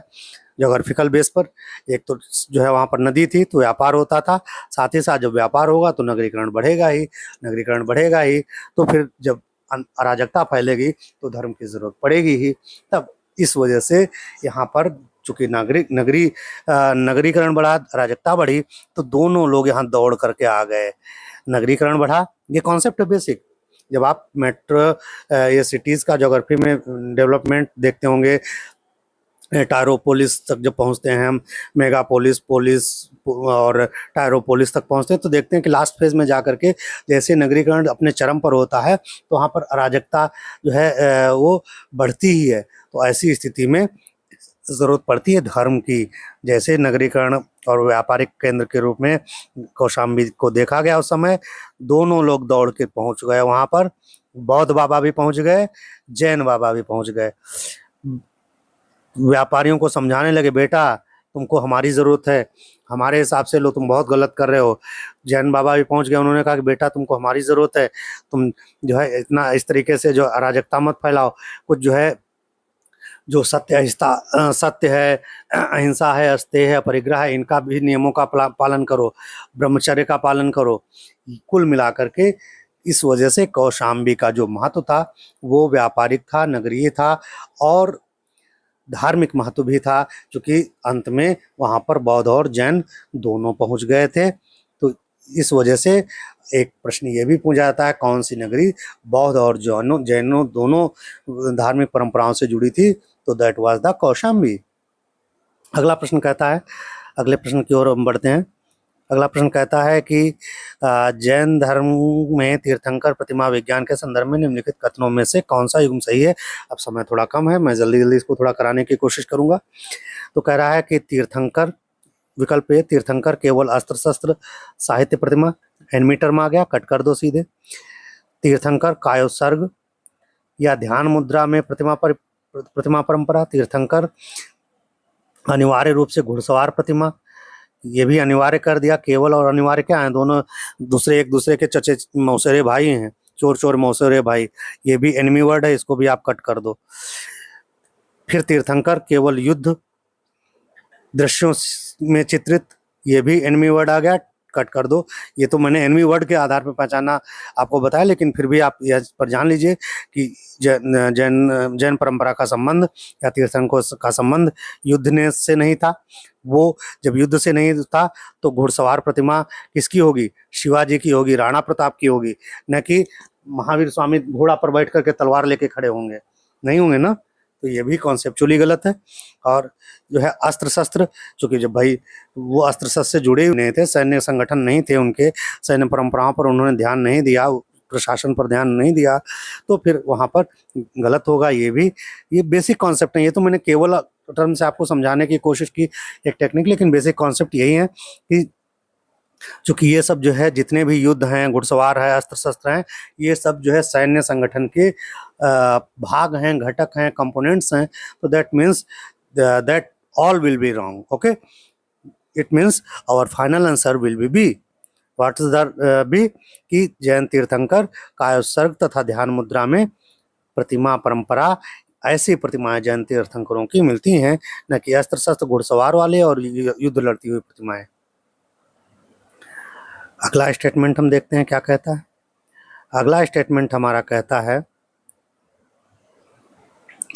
जोग्राफिकल बेस पर। एक तो जो है वहाँ पर नदी थी तो व्यापार होता था, साथ ही साथ जब व्यापार होगा तो नगरीकरण बढ़ेगा ही, नगरीकरण बढ़ेगा ही तो फिर जब अराजकता फैलेगी तो धर्म की जरूरत पड़ेगी ही। तब इस वजह से यहाँ पर चूंकि नगरीकरण बढ़ा, अराजकता बढ़ी, तो दोनों लोग यहाँ दौड़ करके आ गए। नगरीकरण बढ़ा, ये कॉन्सेप्ट है बेसिक। जब आप मेट्रो ये सिटीज़ का ज्योग्राफी में डेवलपमेंट देखते होंगे, टायरोपोलिस तक जब पहुंचते हैं हम, मेगापोलिस, पोलिस और टायरोपोलिस तक पहुंचते हैं, तो देखते हैं कि लास्ट फेज में जाकर के जैसे नगरीकरण अपने चरम पर होता है तो वहाँ पर अराजकता जो है वो बढ़ती ही है। तो ऐसी स्थिति में ज़रूरत पड़ती है धर्म की। जैसे नगरीकरण और व्यापारिक केंद्र के रूप में कौशाम्बी को देखा गया, उस समय दोनों लोग दौड़ के पहुंच गए वहाँ पर। बौद्ध बाबा भी पहुंच गए, जैन बाबा भी पहुंच गए। व्यापारियों को समझाने लगे, बेटा तुमको हमारी ज़रूरत है, हमारे हिसाब से लो, तुम बहुत गलत कर रहे हो। जैन बाबा भी पहुंच गए, उन्होंने कहा कि बेटा तुमको हमारी ज़रूरत है, तुम जो है इतना इस तरीके से जो अराजकता मत फैलाओ, कुछ जो है जो सत्य है, अहिंसा है, अस्तेय है, परिग्रह है, इनका भी नियमों का पालन करो, ब्रह्मचर्य का पालन करो। कुल मिलाकर के इस वजह से कौशाम्बी का जो महत्व था वो व्यापारिक था, नगरीय था और धार्मिक महत्व भी था, क्योंकि अंत में वहाँ पर बौद्ध और जैन दोनों पहुँच गए थे। तो इस वजह से एक प्रश्न ये भी पूछा जाता है, कौन सी नगरी बौद्ध और जैनों दोनों धार्मिक परंपराओं से जुड़ी थी? तो दैट वाज द कौशाम्बी। अगला प्रश्न कहता है, अगले प्रश्न की ओर हम बढ़ते हैं। अगला प्रश्न कहता है कि जैन धर्म में तीर्थंकर प्रतिमा विज्ञान के संदर्भ में निम्नलिखित कथनों में से कौन सा युग्म सही है? अब समय थोड़ा कम है, मैं जल्दी जल्दी इसको थोड़ा कराने की कोशिश करूंगा। तो कह रहा है कि तीर्थंकर, विकल्प ए, तीर्थंकर केवल अस्त्र शस्त्र साहित्य प्रतिमा, एनमी टर्म आ गया, कट कर दो सीधे। तीर्थंकर कायोत्सर्ग या ध्यान मुद्रा में प्रतिमा परंपरा, तीर्थंकर अनिवार्य रूप से घुड़सवार प्रतिमा, ये भी अनिवार्य कर दिया। केवल और अनिवार्य क्या है, दोनों दूसरे एक दूसरे के चचे मौसेरे भाई हैं, चोर चोर मौसेरे भाई, ये भी एनिमी वर्ड है, इसको भी आप कट कर दो। फिर तीर्थंकर केवल युद्ध दृश्यों में चित्रित, ये भी एनिमी वर्ड आ गया, कट कर दो। ये तो मैंने एनिमी वर्ड के आधार पर पहचाना आपको बताया, लेकिन फिर भी आप यह पर जान लीजिए कि जैन परंपरा का संबंध या तीर्थंकरों का संबंध युद्ध ने से नहीं था। वो जब युद्ध से नहीं था तो घुड़सवार प्रतिमा किसकी होगी, शिवाजी की होगी, राणा प्रताप की होगी, न कि महावीर स्वामी घोड़ा पर बैठ करके तलवार लेके खड़े होंगे, नहीं होंगे ना। तो ये भी कॉन्सेप्चुअली गलत है। और जो है अस्त्र शस्त्र, चूंकि जब भाई वो अस्त्र शस्त्र से जुड़े हुए नहीं थे, सैन्य संगठन नहीं थे उनके, सैन्य परंपराओं पर उन्होंने ध्यान नहीं दिया, प्रशासन पर ध्यान नहीं दिया, तो फिर वहाँ पर गलत होगा। ये बेसिक कॉन्सेप्ट है, ये तो मैंने केवल टर्म से आपको समझाने की कोशिश की, एक टेक्निक, लेकिन बेसिक कॉन्सेप्ट यही है कि चूंकि ये सब जो है जितने भी युद्ध हैं, घुड़सवार है, अस्त्र शस्त्र हैं, ये सब जो है सैन्य संगठन के भाग हैं, घटक हैं, कंपोनेंट्स हैं। तो that means that all will be wrong. Okay, it means our final answer will be B. What is the B? कि जैन तीर्थंकर कायोत्सर्ग तथा ध्यान मुद्रा में प्रतिमा परंपरा, ऐसी प्रतिमाएं जैन तीर्थंकरों की मिलती हैं, न कि अस्त्र शस्त्र घुड़सवार वाले और युद्ध लड़ती हुई प्रतिमाएं। अगला स्टेटमेंट हम देखते हैं क्या कहता है। अगला स्टेटमेंट हमारा कहता है,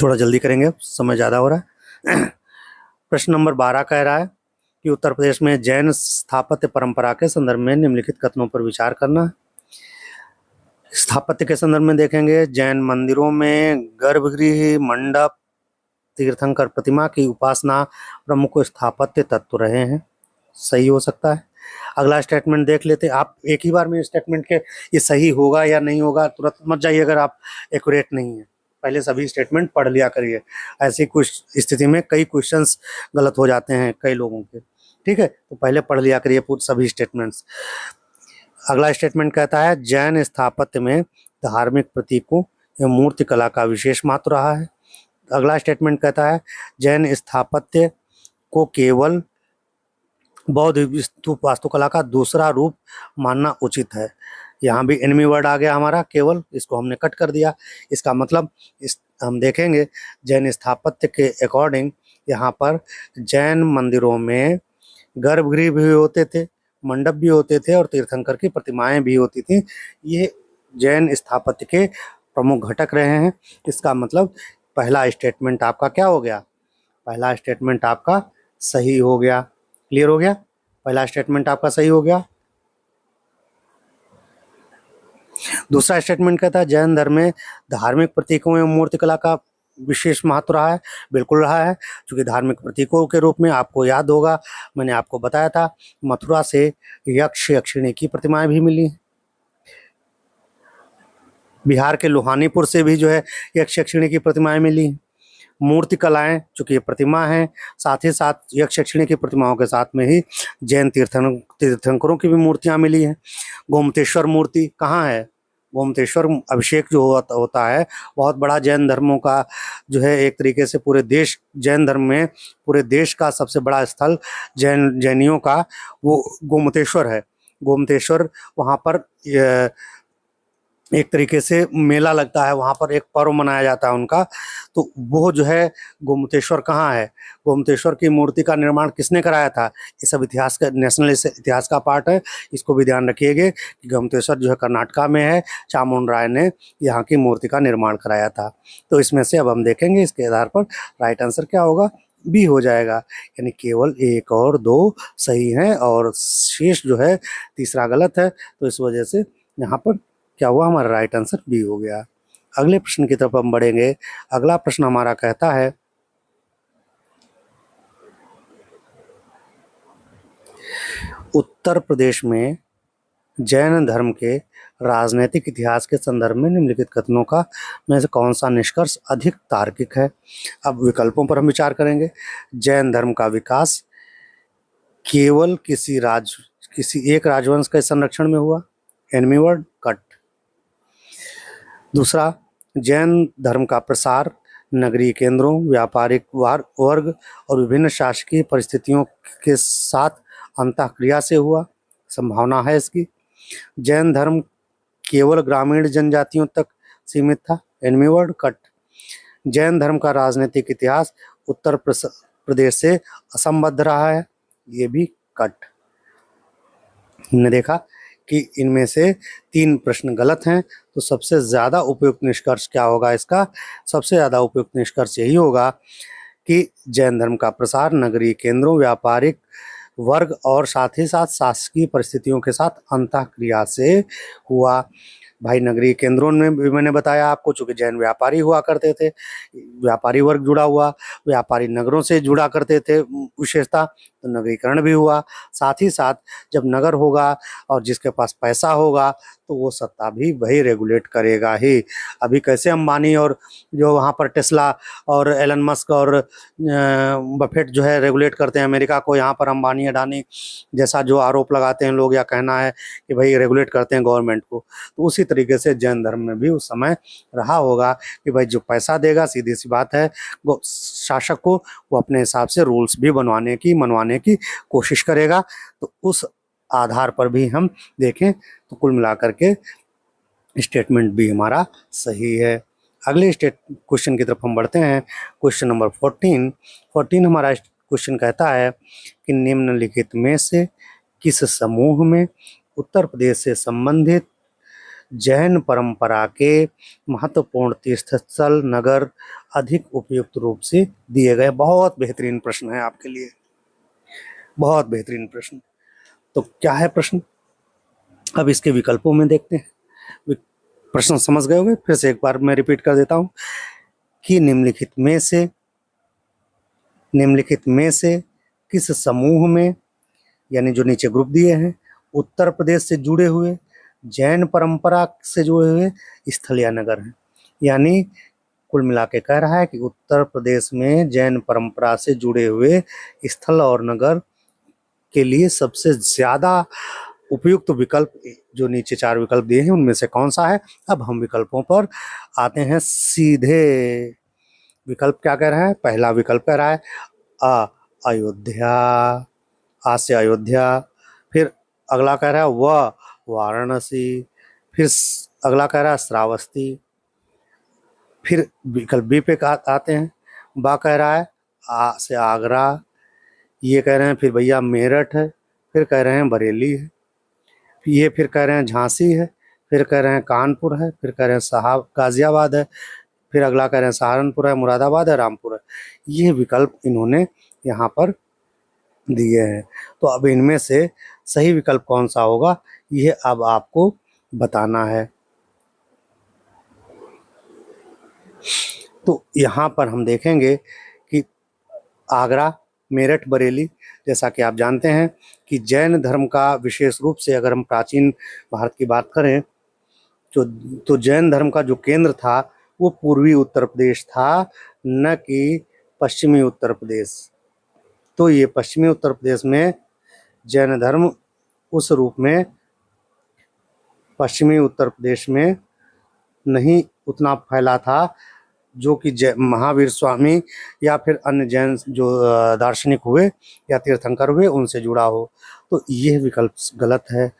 थोड़ा जल्दी करेंगे, समय ज़्यादा हो रहा है। प्रश्न नंबर 12 कह रहा है कि उत्तर प्रदेश में जैन स्थापत्य परंपरा के संदर्भ में निम्नलिखित कथनों पर विचार करना। स्थापत्य के संदर्भ में देखेंगे, जैन मंदिरों में गर्भगृह, मंडप, तीर्थंकर प्रतिमा की उपासना प्रमुख स्थापत्य तत्व रहे हैं। सही हो सकता है। अगला स्टेटमेंट देख लेते हैं। आप एक ही बार में स्टेटमेंट के ये सही होगा या नहीं होगा तुरंत मत जाइए, अगर आप एक्यूरेट नहीं है, पहले सभी स्टेटमेंट पढ़ लिया करिए। ऐसी कुछ स्थिति में कई क्वेश्चंस गलत हो जाते हैं कई लोगों के, ठीक है, तो पहले पढ़ लिया करिए सभी स्टेटमेंट्स। अगला स्टेटमेंट कहता है, जैन स्थापत्य में धार्मिक प्रतीकों एवं मूर्ति कला का विशेष महत्व रहा है। अगला स्टेटमेंट कहता है, जैन स्थापत्य को केवल बौद्ध स्तूप वास्तुकला का दूसरा रूप मानना उचित है। यहाँ भी एनिमी वर्ड आ गया हमारा केवल, इसको हमने कट कर दिया। इसका मतलब हम देखेंगे जैन स्थापत्य के अकॉर्डिंग यहाँ पर जैन मंदिरों में गर्भगृह भी होते थे, मंडप भी होते थे और तीर्थंकर की प्रतिमाएं भी होती थी। ये जैन स्थापत्य के प्रमुख घटक रहे हैं। इसका मतलब पहला स्टेटमेंट आपका क्या हो गया, पहला स्टेटमेंट आपका सही हो गया। क्लियर हो गया, पहला स्टेटमेंट आपका सही हो गया। दूसरा स्टेटमेंट कहता है, जैन धर्म में धार्मिक प्रतीकों एवं मूर्तिकला का विशेष महत्व रहा है। बिल्कुल रहा है, क्योंकि धार्मिक प्रतीकों के रूप में आपको याद होगा मैंने आपको बताया था, मथुरा से यक्ष यक्षिणी की प्रतिमाएं भी मिली। बिहार के लोहानीपुर से भी जो है यक्ष यक्षिणी की प्रतिमाएं मिली। मूर्ति कलाएं, चूंकि ये प्रतिमा है, साथ ही साथ यक्ष यक्षिणी की प्रतिमाओं के साथ में ही जैन तीर्थंकरों की भी मूर्तियां मिली हैं। गोमतेश्वर मूर्ति कहाँ है, गोमतेश्वर अभिषेक जो होता है, बहुत बड़ा जैन धर्मों का जो है एक तरीके से पूरे देश, जैन धर्म में पूरे देश का सबसे बड़ा स्थल जैनियों का वो गोमतेश्वर है। गोमतेश्वर वहाँ पर एक तरीके से मेला लगता है, वहाँ पर एक पर्व मनाया जाता है उनका। तो वो जो है गोमतेश्वर कहाँ है, गोमतेश्वर की मूर्ति का निर्माण किसने कराया था, ये सब इतिहास का, नेशनल इतिहास का पार्ट है, इसको भी ध्यान रखिएगा कि गोमतेश्वर जो है कर्नाटका में है, चामुंड राय ने यहाँ की मूर्ति का निर्माण कराया था। तो इसमें से अब हम देखेंगे इसके आधार पर राइट आंसर क्या होगा, बी हो जाएगा। यानी केवल 1 और 2 सही हैं और शेष जो है तीसरा गलत है। तो इस वजह से यहाँ पर क्या हुआ, हमारा राइट आंसर बी हो गया। अगले प्रश्न की तरफ हम बढ़ेंगे। अगला प्रश्न हमारा कहता है, उत्तर प्रदेश में जैन धर्म के राजनीतिक इतिहास के संदर्भ में निम्नलिखित कथनों का में से कौन सा निष्कर्ष अधिक तार्किक है। अब विकल्पों पर हम विचार करेंगे। जैन धर्म का विकास केवल किसी एक राजवंश के संरक्षण में हुआ, एनिमी वर्ड कट। दूसरा, जैन धर्म का प्रसार नगरीय केंद्रों, व्यापारिक वर्ग और विभिन्न शासकीय परिस्थितियों के साथ अंतःक्रिया से हुआ, संभावना है इसकी। जैन धर्म केवल ग्रामीण जनजातियों तक सीमित था, एनिमी वर्ड कट। जैन धर्म का राजनीतिक इतिहास उत्तर प्रदेश से असंबद्ध रहा है, ये भी कट। हमने देखा कि इनमें से 3 प्रश्न गलत हैं, तो सबसे ज़्यादा उपयुक्त निष्कर्ष क्या होगा इसका? सबसे ज़्यादा उपयुक्त निष्कर्ष यही होगा कि जैन धर्म का प्रसार नगरीय केंद्रों, व्यापारिक वर्ग और साथ ही साथ शासकीय परिस्थितियों के साथ अंतःक्रिया से हुआ। भाई नगरीय केंद्रों में भी मैंने बताया आपको, चूंकि जैन व्यापारी हुआ करते थे, व्यापारी वर्ग जुड़ा हुआ, व्यापारी नगरों से जुड़ा करते थे विशेषता, तो नगरीकरण भी हुआ। साथ ही साथ जब नगर होगा और जिसके पास पैसा होगा तो वो सत्ता भी वही रेगुलेट करेगा ही। अभी कैसे अंबानी और जो वहाँ पर टेस्ला और एलन मस्क और बफेट जो है रेगुलेट करते हैं अमेरिका को, यहाँ पर अंबानी अडानी जैसा जो आरोप लगाते हैं लोग या कहना है कि भाई रेगुलेट करते हैं गवर्नमेंट को, तो उसी तरीके से जैन धर्म में भी उस समय रहा होगा कि भाई जो पैसा देगा, सीधी सी बात है, वो शासक को वो अपने हिसाब से रूल्स भी मनवाने की कोशिश करेगा। तो उस आधार पर भी हम देखें तो कुल मिलाकर के स्टेटमेंट भी हमारा सही है। अगले क्वेश्चन की तरफ हम बढ़ते हैं। क्वेश्चन नंबर 14 हमारा क्वेश्चन कहता है कि निम्नलिखित में से किस समूह में उत्तर प्रदेश से संबंधित जैन परंपरा के महत्वपूर्ण तीर्थस्थल नगर अधिक उपयुक्त रूप से दिए गए? बहुत बेहतरीन प्रश्न है आपके लिए, बहुत बेहतरीन प्रश्न। तो क्या है प्रश्न? अब इसके विकल्पों में देखते हैं। प्रश्न समझ गए होंगे, फिर से एक बार मैं रिपीट कर देता हूं कि निम्नलिखित में से किस समूह में, यानी जो नीचे ग्रुप दिए हैं, उत्तर प्रदेश से जुड़े हुए जैन परंपरा से जुड़े हुए स्थल या नगर हैं। यानी कुल मिला के कह रहा है कि उत्तर प्रदेश में जैन परंपरा से जुड़े हुए स्थल और नगर के लिए सबसे ज्यादा उपयुक्त विकल्प जो नीचे 4 विकल्प दिए हैं उनमें से कौन सा है? अब हम विकल्पों पर आते हैं सीधे। विकल्प क्या कह रहा है? पहला विकल्प कह रहा है अयोध्या, आ से अयोध्या। फिर अगला कह रहा है वाराणसी। फिर अगला कह रहा है श्रावस्ती। फिर विकल्प बी पे आते हैं, बा कह रहा है आ से आगरा। ये कह रहे हैं फिर भैया मेरठ है। फिर कह रहे हैं बरेली है। ये फिर कह रहे हैं झांसी है। फिर कह रहे हैं कानपुर है। फिर कह रहे हैं गाजियाबाद है। फिर अगला कह रहे हैं सहारनपुर है, मुरादाबाद है, रामपुर है। ये विकल्प इन्होंने यहाँ पर दिए हैं। तो अब इनमें से सही विकल्प कौन सा होगा, ये अब आपको बताना है। तो यहाँ पर हम देखेंगे कि आगरा, मेरठ, बरेली, जैसा कि आप जानते हैं कि जैन धर्म का विशेष रूप से अगर हम प्राचीन भारत की बात करें तो जैन धर्म का जो केंद्र था वो पूर्वी उत्तर प्रदेश था, न कि पश्चिमी उत्तर प्रदेश। तो ये पश्चिमी उत्तर प्रदेश में जैन धर्म उस रूप में पश्चिमी उत्तर प्रदेश में नहीं उतना फैला था जो कि महावीर स्वामी या फिर अन्य जैन जो दार्शनिक हुए या तीर्थंकर हुए उनसे जुड़ा हो। तो ये विकल्प गलत है।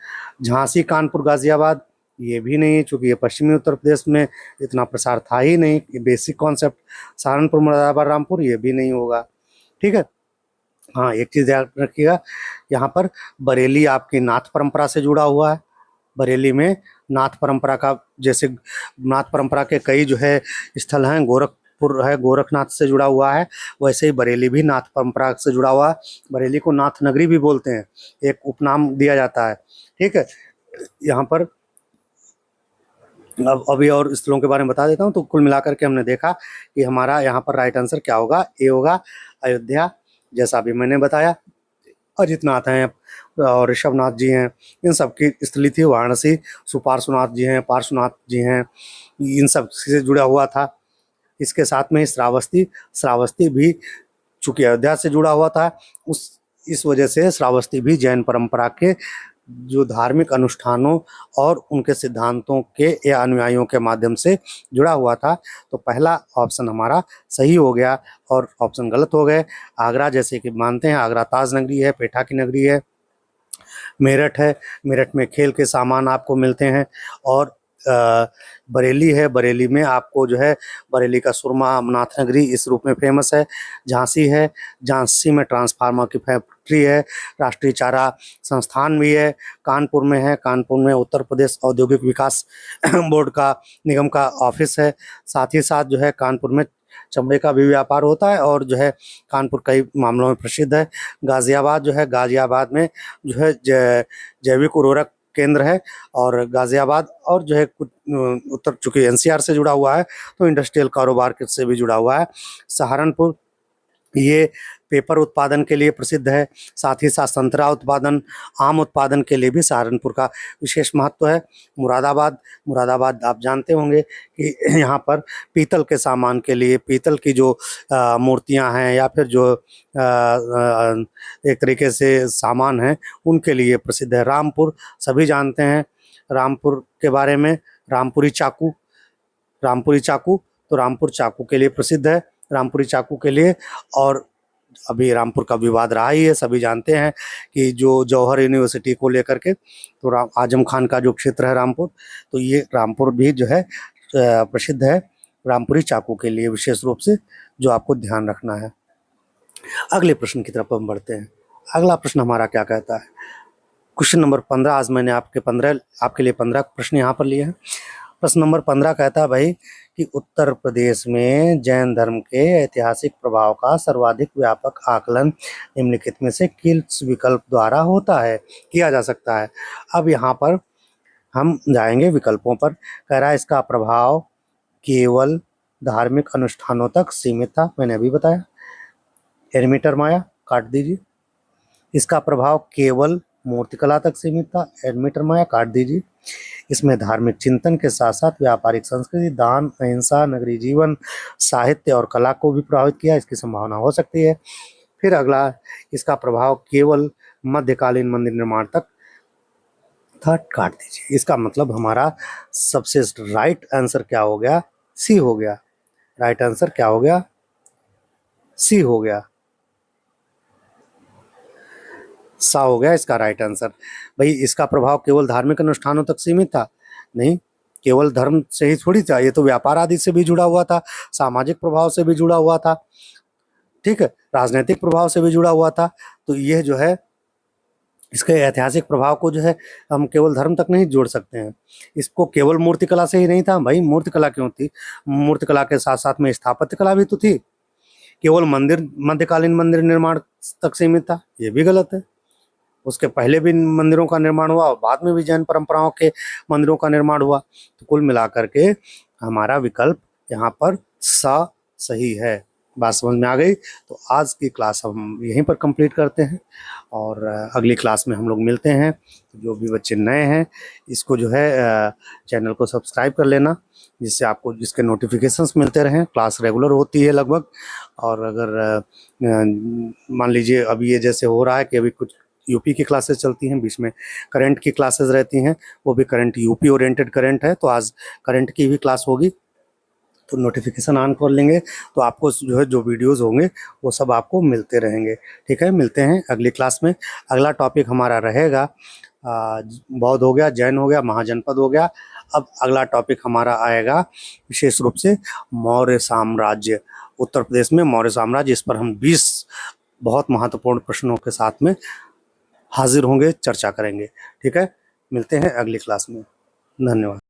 झांसी, कानपुर, गाजियाबाद ये भी नहीं, चूँकि ये पश्चिमी उत्तर प्रदेश में इतना प्रसार था ही नहीं। ये बेसिक कॉन्सेप्ट। सहारनपुर, मुरादाबाद, रामपुर ये भी नहीं होगा। ठीक है। हाँ, एक चीज़ याद रखिएगा, यहाँ पर बरेली आपकी नाथ परंपरा से जुड़ा हुआ है। बरेली में नाथ परंपरा का, जैसे नाथ परंपरा के कई जो है स्थल हैं, गोरखपुर है, गोरखनाथ से जुड़ा हुआ है, वैसे ही बरेली भी नाथ परंपरा से जुड़ा हुआ है। बरेली को नाथ नगरी भी बोलते हैं, एक उपनाम दिया जाता है। ठीक है। यहाँ पर अब अभी और स्थलों के बारे में बता देता हूँ। तो कुल मिलाकर के हमने देखा कि हमारा यहाँ पर राइट आंसर क्या होगा? ए होगा, अयोध्या, जैसा भी मैंने बताया। अजितनाथ हैं और ऋषभनाथ जी हैं, इन सब की स्थली थी वाराणसी। सुपार्श्वनाथ जी हैं, पार्श्वनाथ जी हैं, इन सब से जुड़ा हुआ था। इसके साथ में ही श्रावस्ती भी चूंकि अयोध्या से जुड़ा हुआ था, इस वजह से श्रावस्ती भी जैन परंपरा के जो धार्मिक अनुष्ठानों और उनके सिद्धांतों के या अनुयायियों के माध्यम से जुड़ा हुआ था। तो पहला ऑप्शन हमारा सही हो गया और ऑप्शन गलत हो गए। आगरा जैसे कि मानते हैं, आगरा ताज नगरी है, पेठा की नगरी है। मेरठ है, मेरठ में खेल के सामान आपको मिलते हैं। और बरेली है, बरेली में आपको जो है बरेली का सुरमा अमरनाथ नगरी इस रूप में फेमस है। झांसी है, झांसी में ट्रांसफार्मर की फैक्ट्री है। राष्ट्रीय चारा संस्थान भी है। कानपुर में है, कानपुर में उत्तर प्रदेश औद्योगिक विकास बोर्ड का निगम का ऑफिस है। साथ ही साथ जो है कानपुर में चमड़े का भी व्यापार होता है और जो है कानपुर कई मामलों में प्रसिद्ध है। गाजियाबाद जो है, गाजियाबाद में जो है जैविक उर्वरक केंद्र है। और गाजियाबाद और जो है कुछ उत्तर, चूंकि एनसीआर से जुड़ा हुआ है तो इंडस्ट्रियल कारोबार से भी जुड़ा हुआ है। सहारनपुर ये पेपर उत्पादन के लिए प्रसिद्ध है। साथ ही साथ संतरा उत्पादन, आम उत्पादन के लिए भी सहारनपुर का विशेष महत्व है। मुरादाबाद, मुरादाबाद आप जानते होंगे कि यहाँ पर पीतल के सामान के लिए, पीतल की जो मूर्तियाँ हैं या फिर जो एक तरीके से सामान हैं उनके लिए प्रसिद्ध है। रामपुर सभी जानते हैं रामपुर के बारे में, रामपुरी चाकू, रामपुरी चाकू, तो रामपुर चाकू के लिए प्रसिद्ध है, रामपुरी चाकू के लिए। और अभी रामपुर का विवाद रहा ही है, सभी जानते हैं कि जो जौहर यूनिवर्सिटी को लेकर के, तो आजम खान का जो क्षेत्र है रामपुर, तो ये रामपुर भी जो है प्रसिद्ध है रामपुरी चाकू के लिए विशेष रूप से, जो आपको ध्यान रखना है। अगले प्रश्न की तरफ हम बढ़ते हैं। अगला प्रश्न हमारा क्या कहता है, क्वेश्चन नंबर 15। आज मैंने आपके लिए 15 प्रश्न यहाँ पर लिए हैं। प्रश्न नंबर 15 कहता है भाई कि उत्तर प्रदेश में जैन धर्म के ऐतिहासिक प्रभाव का सर्वाधिक व्यापक आकलन निम्नलिखित में से किस विकल्प द्वारा होता है, किया जा सकता है। अब यहाँ पर हम जाएंगे विकल्पों पर। कह रहा है इसका प्रभाव केवल धार्मिक अनुष्ठानों तक सीमित था, मैंने अभी बताया। एडमीटर माया काट दीजिए। इसका प्रभाव केवल मूर्तिकला तक सीमित था, एडमीटर माया काट दीजिए। इसमें धार्मिक चिंतन के साथ साथ व्यापारिक संस्कृति, दान, अहिंसा, नगरीय जीवन, साहित्य और कला को भी प्रभावित किया, इसकी संभावना हो सकती है। फिर अगला, इसका प्रभाव केवल मध्यकालीन मंदिर निर्माण तक था, काट दीजिए। इसका मतलब हमारा सबसे राइट आंसर क्या हो गया, सी हो गया। राइट आंसर क्या हो गया, सी हो गया, सा हो गया इसका राइट आंसर। भाई इसका प्रभाव केवल धार्मिक अनुष्ठानों तक सीमित था, नहीं, केवल धर्म से ही थोड़ी था, ये तो व्यापार आदि से भी जुड़ा हुआ था, सामाजिक प्रभाव से भी जुड़ा हुआ था, ठीक है, राजनीतिक प्रभाव से भी जुड़ा हुआ था। तो यह जो है इसके ऐतिहासिक प्रभाव को जो है हम केवल धर्म तक नहीं जोड़ सकते हैं। इसको केवल मूर्तिकला से ही नहीं था, भाई मूर्तिकला क्यों थी, मूर्तिकला के साथ साथ में स्थापत्य कला भी तो थी। केवल मंदिर, मध्यकालीन मंदिर निर्माण तक सीमित था, ये भी गलत है। उसके पहले भी मंदिरों का निर्माण हुआ और बाद में भी जैन परंपराओं के मंदिरों का निर्माण हुआ। तो कुल मिलाकर के हमारा विकल्प यहाँ पर सा सही है। बात समझ में आ गई। तो आज की क्लास हम यहीं पर कंप्लीट करते हैं और अगली क्लास में हम लोग मिलते हैं। जो भी बच्चे नए हैं इसको जो है चैनल को सब्सक्राइब कर लेना, जिससे आपको जिसके नोटिफिकेशंस मिलते रहें। क्लास रेगुलर होती है लगभग। और अगर मान लीजिए अभी ये जैसे हो रहा है कि अभी कुछ यूपी की क्लासेस चलती हैं, बीच में करंट की क्लासेस रहती हैं, वो भी करंट यूपी ओरिएंटेड करंट है, तो आज करंट की भी क्लास होगी। तो नोटिफिकेशन ऑन कर लेंगे तो आपको जो है जो वीडियोस होंगे वो सब आपको मिलते रहेंगे। ठीक है, मिलते हैं अगली क्लास में। अगला टॉपिक हमारा रहेगा बौद्ध हो गया, जैन हो गया, महाजनपद हो गया। अब अगला टॉपिक हमारा आएगा विशेष रूप से मौर्य साम्राज्य, उत्तर प्रदेश में मौर्य साम्राज्य। इस पर हम 20 बहुत महत्वपूर्ण प्रश्नों के साथ में हाजिर होंगे, चर्चा करेंगे। ठीक है, मिलते हैं अगली क्लास में। धन्यवाद।